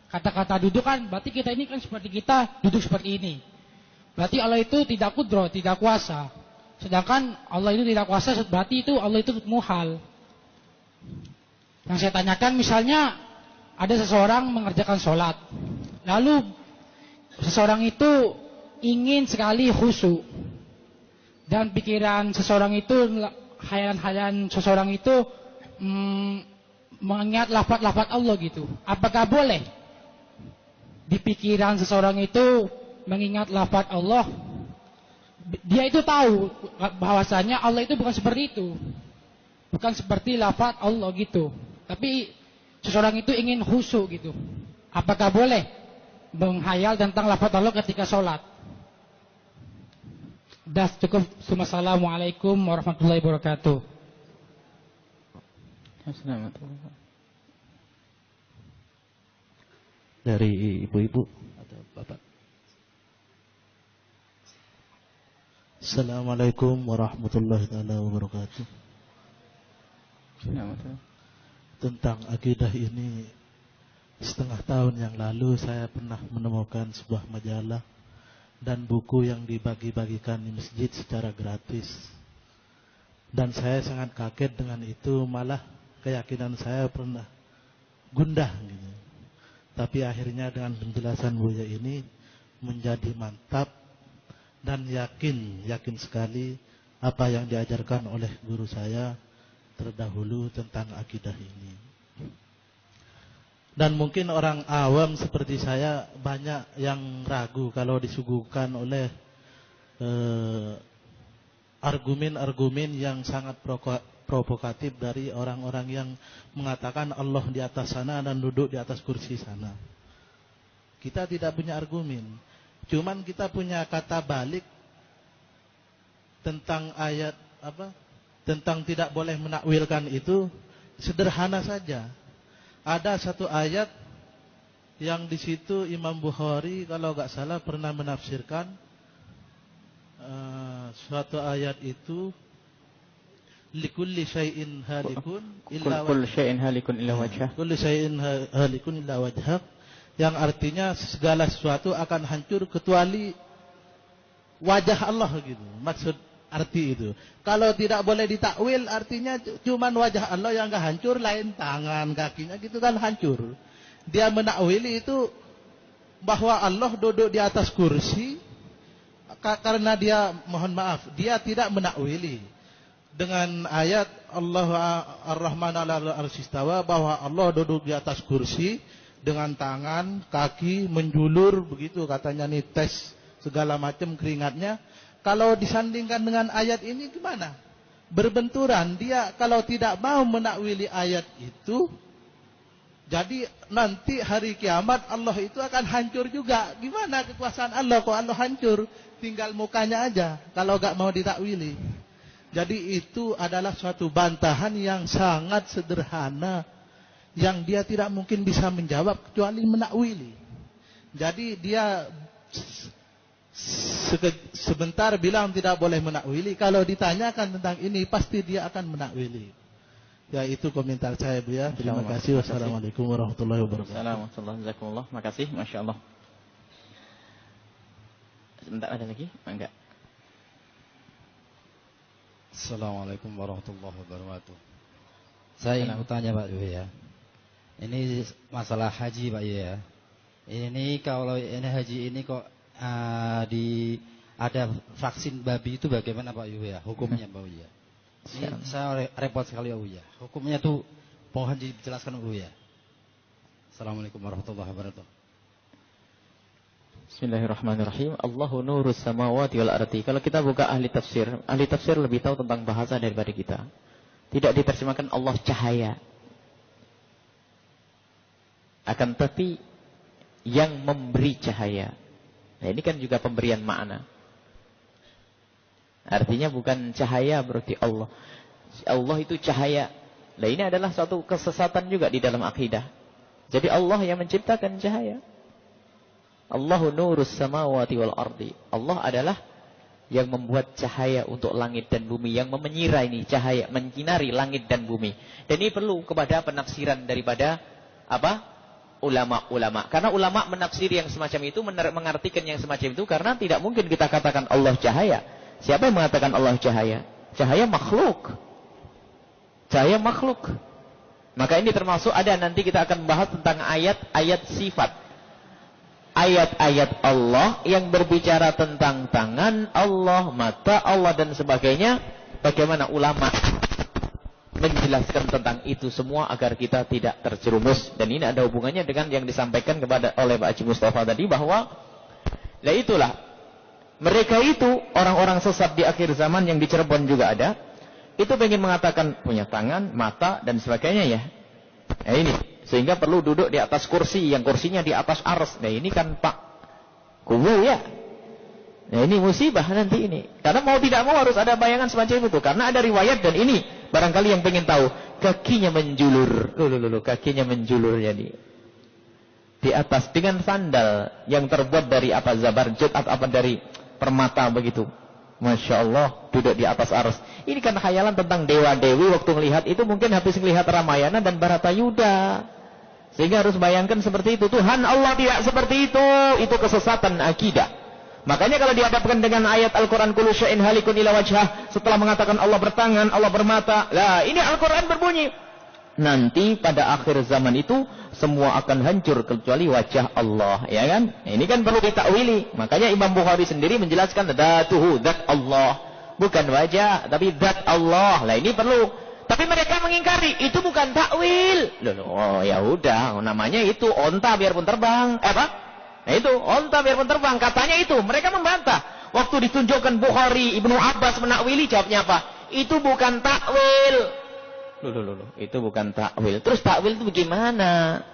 Kata-kata duduk kan berarti kita ini kan seperti kita, duduk seperti ini. Berarti Allah itu tidak kudro, tidak kuasa. Sedangkan Allah itu tidak kuasa, berarti itu Allah itu muhal. Yang saya tanyakan misalnya ada seseorang mengerjakan sholat, lalu seseorang itu ingin sekali khusyuk, dan pikiran seseorang itu, hayalan-hayalan seseorang itu mengingat lafaz-lafaz Allah gitu. Apakah boleh di pikiran seseorang itu mengingat lafaz Allah? Dia itu tahu bahwasanya Allah itu bukan seperti itu. Bukan seperti lafaz Allah gitu. Tapi seseorang itu ingin khusyuk gitu. Apakah boleh menghayal tentang lafaz Allah ketika sholat? Das cukup. Assalamualaikum warahmatullahi wabarakatuh. Dari ibu-ibu atau bapak? Assalamualaikum warahmatullahi wabarakatuh. Tentang akidah ini, setengah tahun yang lalu saya pernah menemukan sebuah majalah dan buku yang dibagi-bagikan di masjid secara gratis. Dan saya sangat kaget dengan itu, malah keyakinan saya pernah gundah gitu. Tapi akhirnya dengan penjelasan Buya ini menjadi mantap dan yakin sekali apa yang diajarkan oleh guru saya terdahulu tentang akidah ini. Dan mungkin orang awam seperti saya banyak yang ragu kalau disuguhkan oleh argumen-argumen yang sangat provokatif dari orang-orang yang mengatakan Allah di atas sana dan duduk di atas kursi sana. Kita tidak punya argumen, cuman kita punya kata balik tentang ayat tentang tidak boleh menakwilkan itu sederhana saja. Ada satu ayat yang di situ Imam Bukhari kalau nggak salah pernah menafsirkan suatu ayat itu likulli syai'in halikun illa kullu syai'in halikun illa wajhah. Kulli syai'in halikun illa wajhah, yang artinya segala sesuatu akan hancur kecuali wajah Allah gitu. Maksud arti itu. Kalau tidak boleh ditakwil artinya cuman wajah Allah yang enggak hancur, lain tangan, kakinya gitu kan hancur. Dia menakwili itu bahwa Allah duduk di atas kursi karena dia, mohon maaf, dia tidak menakwili dengan ayat Allah Ar-Rahman 'alal 'arsy istawa bahwa Allah duduk di atas kursi dengan tangan, kaki menjulur begitu katanya nih tes segala macam keringatnya. Kalau disandingkan dengan ayat ini gimana? Berbenturan. Dia kalau tidak mau menakwili ayat itu, jadi nanti hari kiamat Allah itu akan hancur juga. Gimana kekuasaan Allah kok Allah hancur? Tinggal mukanya aja kalau gak mau ditakwili. Jadi itu adalah suatu bantahan yang sangat sederhana yang dia tidak mungkin bisa menjawab kecuali menakwili. Jadi dia sebentar bilang tidak boleh menakwili. Kalau ditanyakan tentang ini pasti dia akan menakwili. Ya itu komentar saya Bu ya. Terima kasih. Wassalamualaikum warahmatullahi wabarakatuh. Assalamualaikum. Makasih. Masya Allah. Sebentar ada lagi? Enggak. Assalamualaikum warahmatullahi wabarakatuh. Saya ingin bertanya Pak Yu ya. Ini masalah haji Pak Yu ya. Ini kalau ini haji ini kok ada vaksin babi itu bagaimana Pak Yu ya? Hukumnya Pak Yu ya. Ini saya repot sekali Pak Yu ya. Hukumnya tuh mohon dijelaskan Pak Yu ya. Assalamualaikum warahmatullahi wabarakatuh. Bismillahirrahmanirrahim. Allahu nurus samawati wal ardi. Kalau kita buka ahli tafsir lebih tahu tentang bahasa daripada kita. Tidak diterjemahkan Allah cahaya. Akan tetapi yang memberi cahaya. Nah, ini kan juga pemberian makna. Artinya bukan cahaya berarti Allah. Allah itu cahaya. Nah, ini adalah suatu kesesatan juga di dalam akidah. Jadi Allah yang menciptakan cahaya. Allahu nurus samawati wal ardi. Allah adalah yang membuat cahaya untuk langit dan bumi, yang menyirai ini cahaya, menyinari langit dan bumi. Dan ini perlu kepada penafsiran daripada apa? Ulama-ulama. Karena ulama menafsir yang semacam itu, mengartikan yang semacam itu, karena tidak mungkin kita katakan Allah cahaya. Siapa yang mengatakan Allah cahaya? Cahaya makhluk. Cahaya makhluk. Maka ini termasuk ada, nanti kita akan bahas tentang ayat-ayat sifat. Ayat-ayat Allah yang berbicara tentang tangan Allah, mata Allah dan sebagainya. Bagaimana ulama menjelaskan tentang itu semua agar kita tidak terjerumus. Dan ini ada hubungannya dengan yang disampaikan oleh Pak Haji Mustafa tadi, bahwa lah itulah mereka itu orang-orang sesat di akhir zaman yang di Cirebon juga ada. Itu pengen mengatakan punya tangan, mata dan sebagainya ya. Nah ini sehingga perlu duduk di atas kursi, yang kursinya di atas ars. Nah ini kan Pak kubu ya. Nah ini musibah nanti ini. Karena mau tidak mau harus ada bayangan semacam itu. Karena ada riwayat dan ini barangkali yang pengen tahu. Kakinya menjulur. Kakinya menjulur jadi. Di atas dengan sandal yang terbuat dari apa? Zabarjud atau apa dari permata begitu. Masya Allah, duduk di atas ars. Ini kan khayalan tentang dewa-dewi waktu melihat itu mungkin habis melihat Ramayana dan Baratayuda. Sehingga harus bayangkan seperti itu. Tuhan Allah tidak seperti itu. Itu kesesatan akidah. Makanya kalau dihadapkan dengan ayat Al-Quran kullu syai'in halikun ila wajhah, setelah mengatakan Allah bertangan, Allah bermata, lah ini Al-Quran berbunyi. Nanti pada akhir zaman itu semua akan hancur kecuali wajah Allah, ya kan? Ini kan perlu ditakwili. Makanya Imam Bukhari sendiri menjelaskan dzatuhu, zat Allah, bukan wajah tapi zat Allah. Lah ini perlu. Tapi mereka mengingkari, itu bukan takwil. Oh ya udah, namanya itu onta biarpun terbang. Nah itu onta biarpun terbang, katanya itu. Mereka membantah. Waktu ditunjukkan Bukhari, Ibnu Abbas menakwili, jawabnya apa? Itu bukan takwil. Itu bukan takwil. Terus takwil itu bagaimana?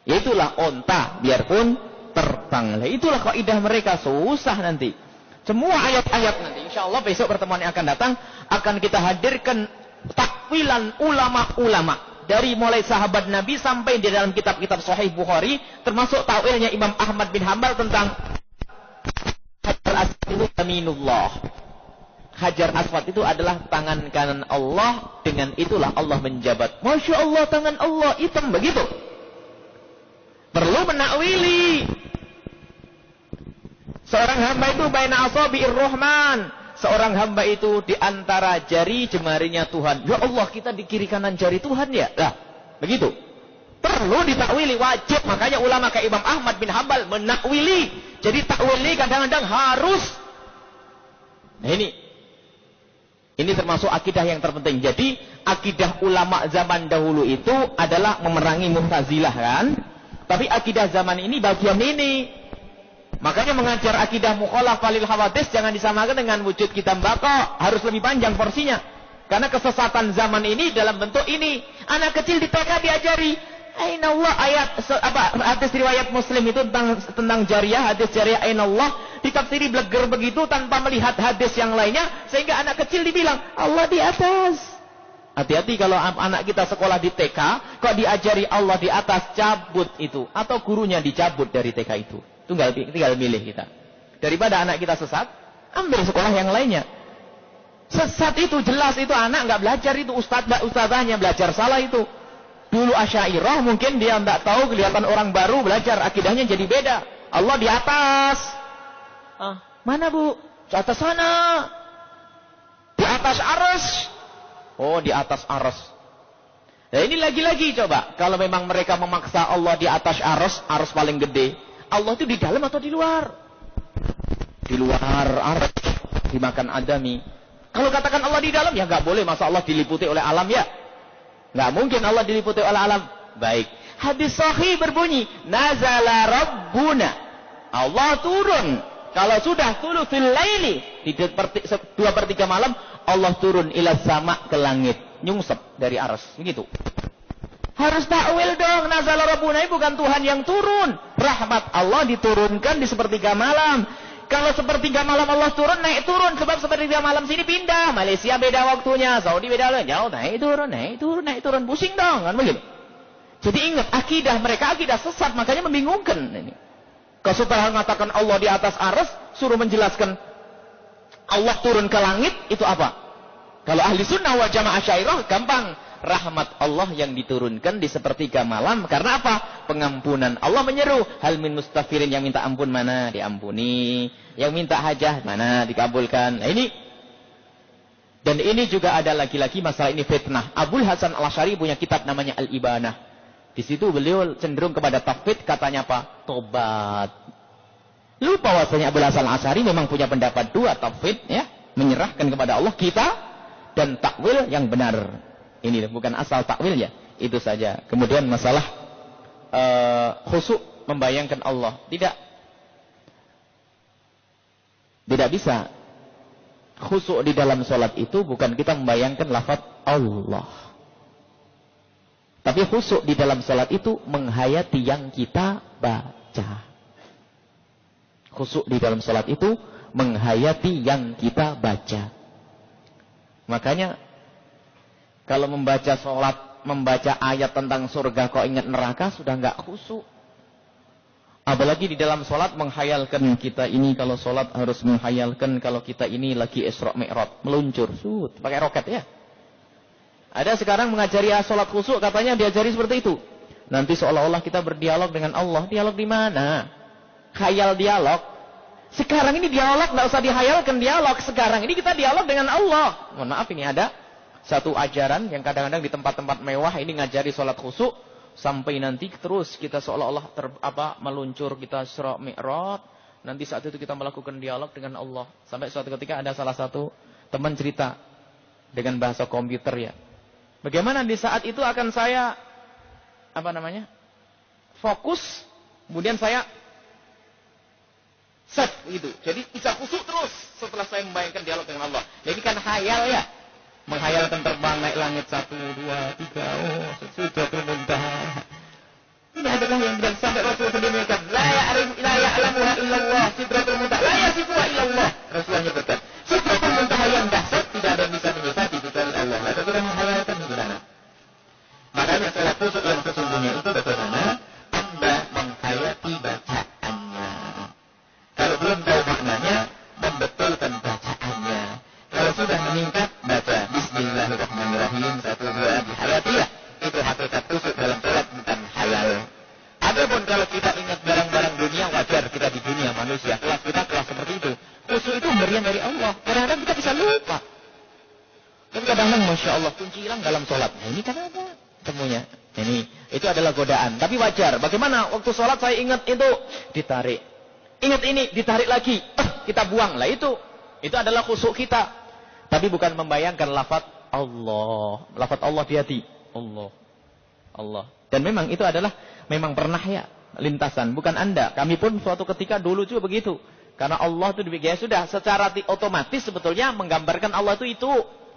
Ya itulah onta biarpun terbang. Lah itulah kaidah mereka, susah nanti. Semua ayat-ayat nanti insyaallah besok pertemuan yang akan datang akan kita hadirkan takwilan ulama-ulama dari mulai sahabat Nabi sampai di dalam kitab-kitab Sahih Bukhari, termasuk takwilnya Imam Ahmad bin Hanbal tentang Hajar Aswad Aminullah. Hajar Aswad itu adalah tangan kanan Allah, dengan itulah Allah menjabat. Masya Allah, tangan Allah hitam begitu. Perlu menakwili. Seorang hamba itu baina asabi'ir rahman. Seorang hamba itu di antara jari jemarinya Tuhan. Ya Allah, kita di kiri kanan jari Tuhan ya. Lah, begitu. Perlu ditakwili, wajib. Makanya ulama kayak Imam Ahmad bin Hambal menakwili. Jadi takwili kadang-kadang harus. Nah ini termasuk akidah yang terpenting. Jadi akidah ulama zaman dahulu itu adalah memerangi Mu'tazilah kan. Tapi akidah zaman ini bagian ini. Makanya mengajar akidah mukhalafah lil hawadits jangan disamakan dengan wujud kitab baqa. Harus lebih panjang porsinya. Karena kesesatan zaman ini dalam bentuk ini. Anak kecil di TK diajari. Aina Allah, hadis riwayat Muslim itu tentang jariah, hadis jariah aina Allah ditafsiri bleger begitu tanpa melihat hadis yang lainnya sehingga anak kecil dibilang Allah di atas. Hati-hati kalau anak kita sekolah di TK kok diajari Allah di atas, cabut itu atau gurunya dicabut dari TK itu. Tinggal milih kita. Daripada anak kita sesat, ambil sekolah yang lainnya. Sesat itu jelas itu anak nggak belajar itu, ustadzahnya belajar salah itu. Dulu Asy'ariyah mungkin dia tidak tahu, kelihatan orang baru belajar akidahnya jadi beda. Allah di atas. Mana Bu? Di atas sana. Di atas arsy. Oh, di atas arsy. Nah ini lagi-lagi coba. Kalau memang mereka memaksa Allah di atas arsy paling gede. Allah itu di dalam atau di luar? Di luar arsy. Dimakan adami. Kalau katakan Allah di dalam ya nggak boleh. Masa Allah diliputi oleh alam ya? Nggak mungkin Allah diliputi oleh alam. Baik. Hadis sahih berbunyi, nazala rabbuna. Allah turun. Kalau sudah thuluthul laili, di 2/3 malam, Allah turun ila sama ke langit. Nyungsep dari arsy. Begitu. Harus takwil dong. Nazala rabbuna bukan Tuhan yang turun. Rahmat Allah diturunkan di 1/3 malam. Kalau 1/3 malam Allah turun, naik turun. Sebab 1/3 malam sini pindah. Malaysia beda waktunya. Saudi beda waktunya. Jauh, naik turun. Pusing dong. Kan begitu. Jadi ingat, akidah mereka akidah sesat. Makanya membingungkan. Ini. Kalau setelah mengatakan Allah di atas arsy, suruh menjelaskan Allah turun ke langit, itu apa? Kalau ahli sunnah wal jamaah Asy'ariyah, gampang. Rahmat Allah yang diturunkan di 1/3 malam. Karena apa? Pengampunan. Allah menyeru, hal min mustaghfirin, yang minta ampun mana? Diampuni. Yang minta hajah mana? Dikabulkan. Nah ini. Dan ini juga ada lagi-lagi masalah ini fitnah. Abul Hasan Al-Asy'ari punya kitab namanya Al-Ibanah. Di situ beliau cenderung kepada tauhid, katanya apa? Tobat. Lupa bahwasanya Abul Hasan Al-Asy'ari memang punya pendapat dua, tauhid ya, menyerahkan kepada Allah kita, dan takwil yang benar. Ini bukan asal takwilnya, itu saja. Kemudian masalah khusyuk, membayangkan Allah. Tidak bisa. Khusyuk di dalam sholat itu bukan kita membayangkan lafaz Allah. Tapi khusyuk di dalam sholat itu menghayati yang kita baca. Khusyuk di dalam sholat itu menghayati yang kita baca. Makanya kalau membaca sholat, membaca ayat tentang surga kok ingat neraka, sudah nggak khusyuk. Apalagi di dalam sholat menghayalkan kita ini, kalau sholat harus menghayalkan kalau kita ini lagi Isra Mi'raj, meluncur, pakai roket ya. Ada sekarang mengajari sholat khusyuk, katanya diajari seperti itu. Nanti seolah-olah kita berdialog dengan Allah. Dialog di mana? Khayal dialog. Sekarang ini dialog, nggak usah dihayalkan dialog. Sekarang ini kita dialog dengan Allah. Mohon maaf, ini ada satu ajaran yang kadang-kadang di tempat-tempat mewah ini ngajari sholat khusyuk sampai nanti terus kita seolah-olah meluncur, kita Isra Mi'raj. Nanti saat itu kita melakukan dialog dengan Allah. Sampai suatu ketika ada salah satu teman cerita dengan bahasa komputer ya. Bagaimana di saat itu akan saya fokus, kemudian saya set gitu. Jadi bisa khusyuk terus setelah saya membayangkan dialog dengan Allah. Jadi kan khayal ya. Menghayalkan terbang naik langit 1, 2, 3, sudah termuntaha. Ini adalah yang bilang sampai Rasulullah sendiri mengatakan, la ya'lamuha illallah, sidratul muntaha, la yasifuha illallah. Rasulullah nyebutkan, sidratul muntaha yang dahsyat, tidak ada yang bisa menyifati kecuali Allah. Maka kita menghayalkan di sana. Makanya sholat khusyuk yang sesungguhnya itu bagaimana? Anda menghayati bacaannya. Kalau belum tahu maknanya, membetulkan bacaannya. Kalau sudah meningkat, baca Bismillahirrahmanirrahim 1, 2 dihayatilah. Itu hakikat khusyuk dalam sholat, bukan hayal. Adapun kalau kita ingat barang-barang dunia, wajar kita di dunia manusia. Kelas kita kelas seperti itu. Khusyuk itu pemberian dari Allah. Kadang-kadang kita bisa lupa. Dan kadang-kadang Masya Allah kunci hilang dalam sholat. Nah, ini kan ada temunya. Ini itu adalah godaan. Tapi wajar. Bagaimana waktu sholat saya ingat itu ditarik. Ingat ini ditarik lagi. Kita buang lah itu. Itu adalah khusyuk kita. Tapi bukan membayangkan lafaz Allah. Lafaz Allah di hati. Allah. Allah. Dan memang itu adalah memang pernah ya lintasan. Bukan Anda. Kami pun suatu ketika dulu juga begitu. Karena Allah itu ya sudah secara otomatis sebetulnya menggambarkan Allah itu.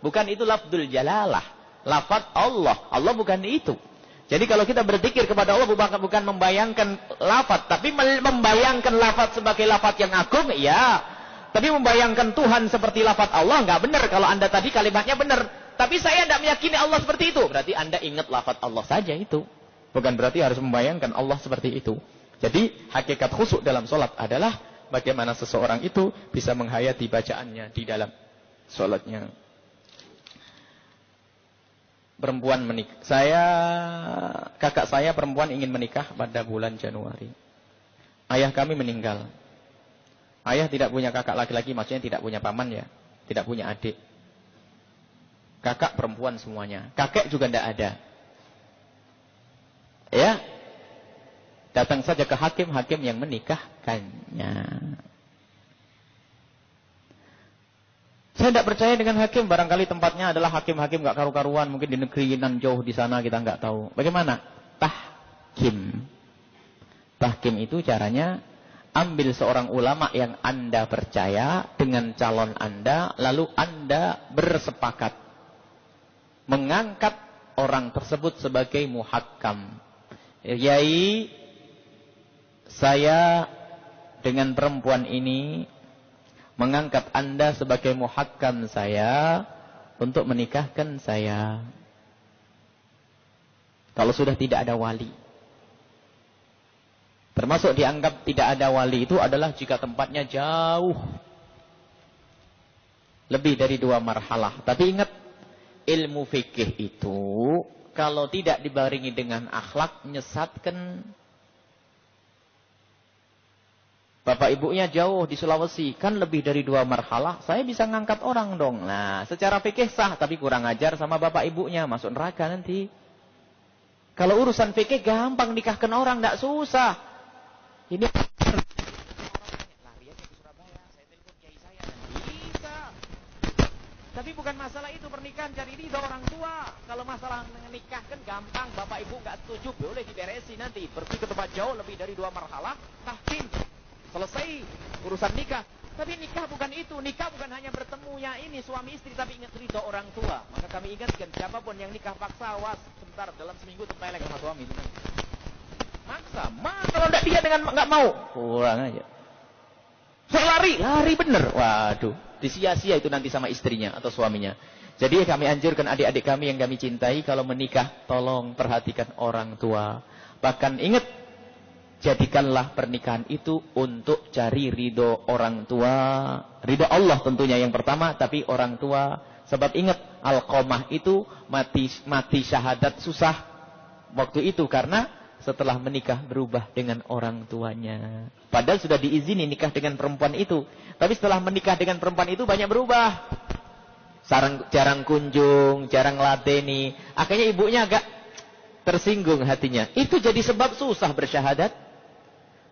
Bukan itu lafzul jalalah. Lafaz Allah. Allah bukan itu. Jadi kalau kita berzikir kepada Allah bukan membayangkan lafaz. Tapi membayangkan lafaz sebagai lafaz yang agung. Ya. Tapi membayangkan Tuhan seperti lafaz Allah. Enggak benar. Kalau Anda tadi kalimatnya benar. Tapi saya tidak meyakini Allah seperti itu. Berarti Anda ingat lafaz Allah saja itu. Bukan berarti harus membayangkan Allah seperti itu. Jadi hakikat khusyuk dalam sholat adalah bagaimana seseorang itu bisa menghayati bacaannya di dalam sholatnya. Perempuan menikah. Kakak saya perempuan ingin menikah pada bulan Januari. Ayah kami meninggal. Ayah tidak punya kakak laki-laki, maksudnya tidak punya paman ya. Tidak punya adik. Kakak perempuan semuanya. Kakek juga tidak ada. Ya. Datang saja ke hakim yang menikahkannya. Saya tidak percaya dengan hakim. Barangkali tempatnya adalah hakim-hakim gak karu-karuan. Mungkin di negeri nan jauh di sana kita nggak tahu. Bagaimana? Tahkim. Tahkim itu caranya ambil seorang ulama yang Anda percaya dengan calon Anda. Lalu Anda bersepakat mengangkat orang tersebut sebagai muhakkam. Yai, saya dengan perempuan ini mengangkat Anda sebagai muhakkam saya untuk menikahkan saya. Kalau sudah tidak ada wali. Termasuk dianggap tidak ada wali itu adalah jika tempatnya jauh. Lebih dari 2 marhalah. Tapi ingat, ilmu fikih itu kalau tidak dibarengi dengan akhlak menyesatkan. Bapak ibunya jauh di Sulawesi, kan lebih dari 2 marhalah, saya bisa ngangkat orang dong. Nah, secara fikih sah, tapi kurang ajar sama bapak ibunya, masuk neraka nanti. Kalau urusan fikih gampang nikahkan orang, tidak susah. Ini lari aja ke Surabaya, saya telepon kiai saya, bisa. Tapi bukan masalah itu pernikahan, cari ridho orang tua. Kalau masalah menikahkan gampang, bapak ibu nggak setuju, boleh diberesi nanti. Pergi ke tempat jauh lebih dari 2 marhalah, tahkim. Selesai urusan nikah. Tapi nikah bukan itu. Nikah bukan hanya bertemunya ini suami istri, tapi ingat ridho orang tua. Maka kami ingatkan siapapun yang nikah paksa, awas sebentar dalam seminggu tempeleng sama suami. Maksa. Kalau tidak dia dengan nggak mau, kurang aja. Saya lari bener. Waduh, disia-sia itu nanti sama istrinya atau suaminya. Jadi kami anjurkan adik-adik kami yang kami cintai kalau menikah, tolong perhatikan orang tua. Bahkan ingat, jadikanlah pernikahan itu untuk cari ridho orang tua. Ridho Allah tentunya yang pertama, tapi orang tua. Sebab ingat, Alqamah itu mati syahadat susah waktu itu. Karena setelah menikah berubah dengan orang tuanya. Padahal sudah diizini nikah dengan perempuan itu. Tapi setelah menikah dengan perempuan itu banyak berubah. Jarang kunjung, jarang lateni. Akhirnya ibunya agak tersinggung hatinya. Itu jadi sebab susah bersyahadat.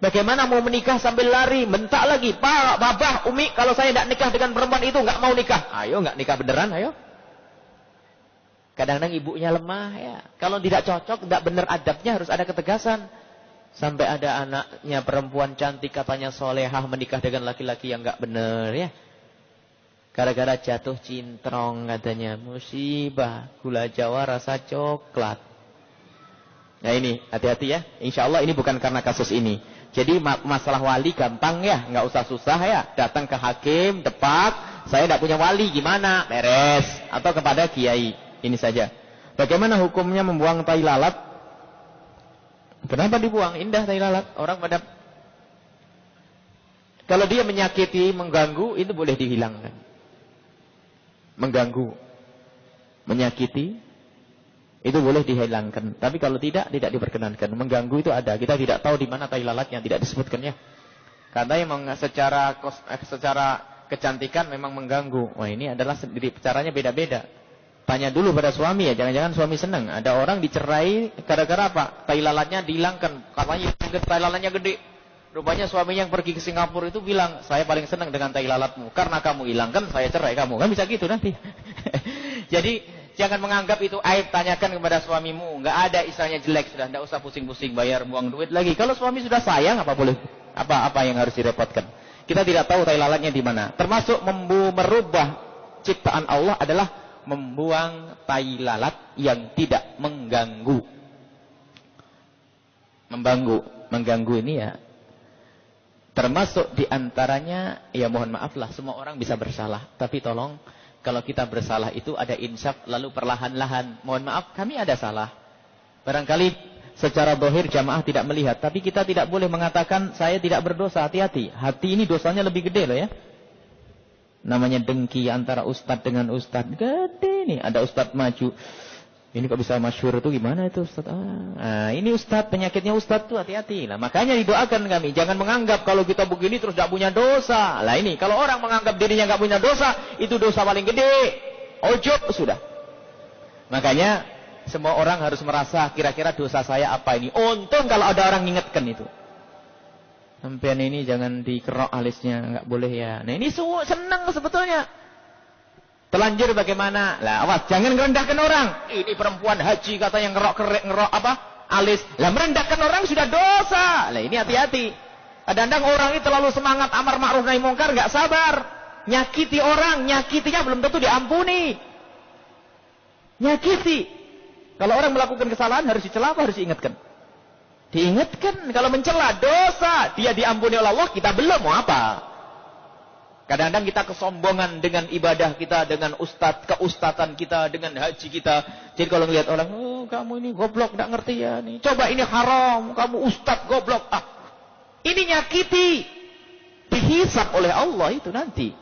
Bagaimana mau menikah sambil lari, bentak lagi, Pak, Babah, Umi, kalau saya tidak nikah dengan perempuan itu, nggak mau nikah. Ayo, nggak nikah beneran, ayo. Kadang-kadang ibunya lemah ya. Kalau tidak cocok, tidak benar adabnya, harus ada ketegasan. Sampai ada anaknya perempuan cantik, katanya solehah, menikah dengan laki-laki yang nggak benar ya. Gara-gara jatuh cintrong katanya, musibah, gula Jawa rasa coklat. Nah ini, hati-hati ya. Insya Allah ini bukan karena kasus ini. Jadi masalah wali gampang ya, nggak usah susah ya. Datang ke hakim, depak, saya tidak punya wali, gimana? Beres. Atau kepada kiai, ini saja. Bagaimana hukumnya membuang tai lalat? Kenapa dibuang? Indah tai lalat. Orang pada, kalau dia menyakiti, mengganggu, itu boleh dihilangkan. Mengganggu, menyakiti, itu boleh dihilangkan. Tapi kalau tidak diperkenankan. Mengganggu itu ada. Kita tidak tahu di mana tai lalatnya, tidak disebutkan ya. Katanya secara kecantikan memang mengganggu. Wah, ini adalah sendiri caranya beda-beda. Tanya dulu pada suami ya, jangan-jangan suami senang. Ada orang dicerai gara-gara apa? Tai lalatnya dihilangkan. Katanya tai lalatnya gede. Rupanya suaminya yang pergi ke Singapura itu bilang, saya paling senang dengan tai lalatmu. Karena kamu hilangkan, saya cerai kamu. Kan bisa gitu nanti. Jadi, jangan menganggap itu aib. Tanyakan kepada suamimu. Nggak ada istilahnya jelek. Sudah nggak usah pusing-pusing bayar, buang duit lagi. Kalau suami sudah sayang, apa boleh? Apa yang harus direpotkan? Kita tidak tahu tai lalatnya di mana. Termasuk merubah ciptaan Allah adalah membuang tai lalat yang tidak mengganggu. Mengganggu ini ya. Termasuk diantaranya, ya mohon maaflah, semua orang bisa bersalah. Tapi tolong, kalau kita bersalah itu ada insaf, lalu perlahan-lahan. Mohon maaf, kami ada salah. Barangkali secara zahir jamaah tidak melihat. Tapi kita tidak boleh mengatakan, saya tidak berdosa, hati-hati. Hati ini dosanya lebih gede loh ya. Namanya dengki antara ustadz dengan ustadz. Gede nih, ada ustadz maju. Ini kok bisa masyhur itu gimana itu ustadz? Ini ustadz, penyakitnya ustadz tuh hati-hati lah. Makanya didoakan kami, jangan menganggap kalau kita begini terus tidak punya dosa. Lah ini, kalau orang menganggap dirinya nggak punya dosa, itu dosa paling gede. Ujub sudah. Makanya semua orang harus merasa kira-kira dosa saya apa ini. Untung kalau ada orang ngingetkan itu. Sampean ini jangan dikerok alisnya, nggak boleh ya. Nah ini senang sebetulnya. Telanjur bagaimana? Lah awas, jangan merendahkan orang. Ini perempuan haji katanya ngerok alis. Lah merendahkan orang sudah dosa. Lah ini hati-hati. Kadang-kadang orang ini terlalu semangat amar ma'ruf nahi mungkar, enggak sabar. Nyakiti orang, nyakitinya belum tentu diampuni. Nyakiti. Kalau orang melakukan kesalahan harus dicela apa harus diingatkan? Diingatkan. Kalau mencela dosa, dia diampuni oleh Allah, kita belum mau apa? Kadang-kadang kita kesombongan dengan ibadah kita, dengan keustatan kita, dengan haji kita. Jadi kalau ngelihat orang, oh kamu ini goblok, tidak ngerti ya. Nih. Coba ini haram, kamu ustad goblok. Ini nyakiti. Dihisab oleh Allah itu nanti.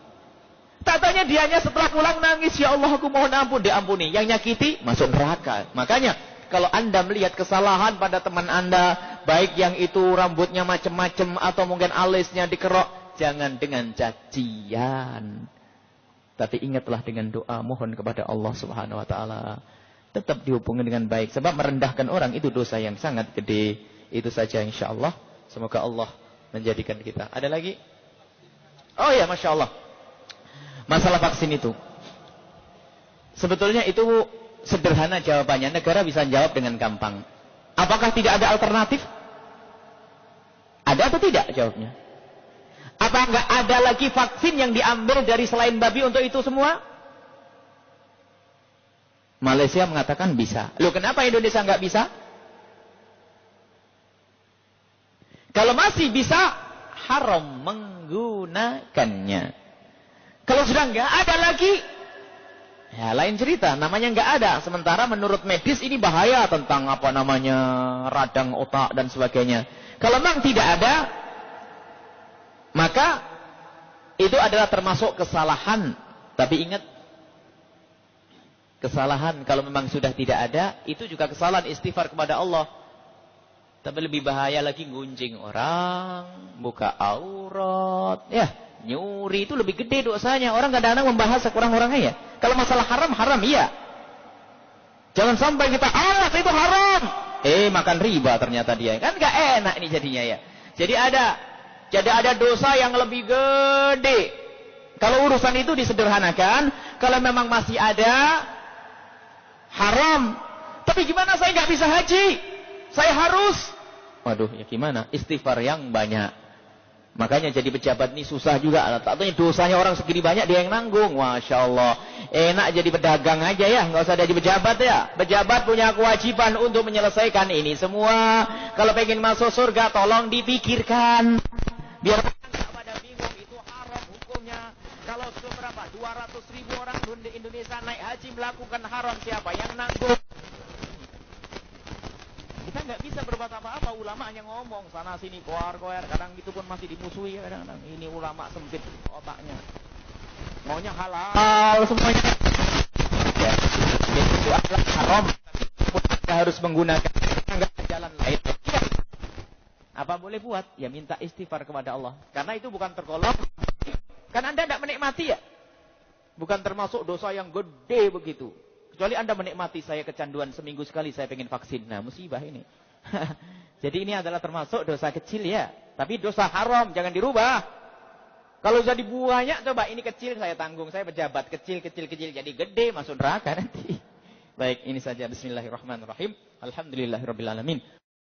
Tatanya dianya setelah pulang nangis, ya Allah aku mohon ampun, diampuni. Yang nyakiti, masuk neraka. Makanya, kalau anda melihat kesalahan pada teman anda, baik yang itu rambutnya macam-macam, atau mungkin alisnya dikerok, jangan dengan cacian. Tapi ingatlah dengan doa mohon kepada Allah Subhanahu wa taala. Tetap dihubungi dengan baik sebab merendahkan orang itu dosa yang sangat gede. Itu saja insyaallah. Semoga Allah menjadikan kita. Ada lagi? Oh ya, Masya Allah. Masalah vaksin itu. Sebetulnya itu sederhana jawabannya. Negara bisa jawab dengan gampang. Apakah tidak ada alternatif? Ada atau tidak jawabnya? Apa enggak ada lagi vaksin yang diambil dari selain babi untuk itu semua? Malaysia mengatakan bisa. Loh kenapa Indonesia enggak bisa? Kalau masih bisa, haram menggunakannya. Kalau sudah enggak ada lagi, ya lain cerita. Namanya enggak ada. Sementara menurut medis ini bahaya tentang apa namanya radang otak dan sebagainya. Kalau memang tidak ada, maka itu adalah termasuk kesalahan. Tapi ingat, kesalahan kalau memang sudah tidak ada, itu juga kesalahan, istighfar kepada Allah. Tapi lebih bahaya lagi gunjing orang, buka aurat, ya nyuri itu lebih gede dosanya. Orang kadang-kadang membahas sekurang-kurangnya ya. Kalau masalah haram, haram iya. Jangan sampai kita awas itu haram. Makan riba ternyata dia. Kan gak enak ini jadinya ya. Jadi ada dosa yang lebih gede. Kalau urusan itu disederhanakan, kalau memang masih ada haram. Tapi gimana saya nggak bisa haji? Saya harus. Waduh, ya gimana? Istighfar yang banyak. Makanya jadi pejabat ini susah juga. Takutnya dosanya orang segini banyak dia yang nanggung. Masya Allah. Enak jadi pedagang aja ya. Nggak usah jadi pejabat ya. Pejabat punya kewajiban untuk menyelesaikan ini semua. Kalau pengen masuk surga tolong dipikirkan. Biar nggak pada bingung itu haram hukumnya. Kalau berapa? 200.000 orang di Indonesia naik haji melakukan haram, siapa yang nanggung? Kita nggak bisa berbuat apa-apa. Ulama hanya ngomong sana sini koar-koar. Kadang itu pun masih dimusuhi. Kadang-kadang ini ulama sempit otaknya. Maunya halal semuanya. Ya, itu adalah haram. Tapi kita harus menggunakan nggak jalan lain. Apa Apa boleh buat? Ya minta istighfar kepada Allah. Karena itu bukan tergolong. Kan Anda tidak menikmati ya. Bukan termasuk dosa yang gede begitu. Kecuali Anda menikmati, saya kecanduan seminggu sekali saya pengen vaksin. Nah musibah ini. Jadi ini adalah termasuk dosa kecil ya. Tapi dosa haram, jangan dirubah. Kalau jadi banyak, coba ini kecil saya tanggung. Saya pejabat kecil. Jadi gede masuk neraka nanti. Baik, ini saja. Bismillahirrahmanirrahim. Alhamdulillahirrabbilalamin.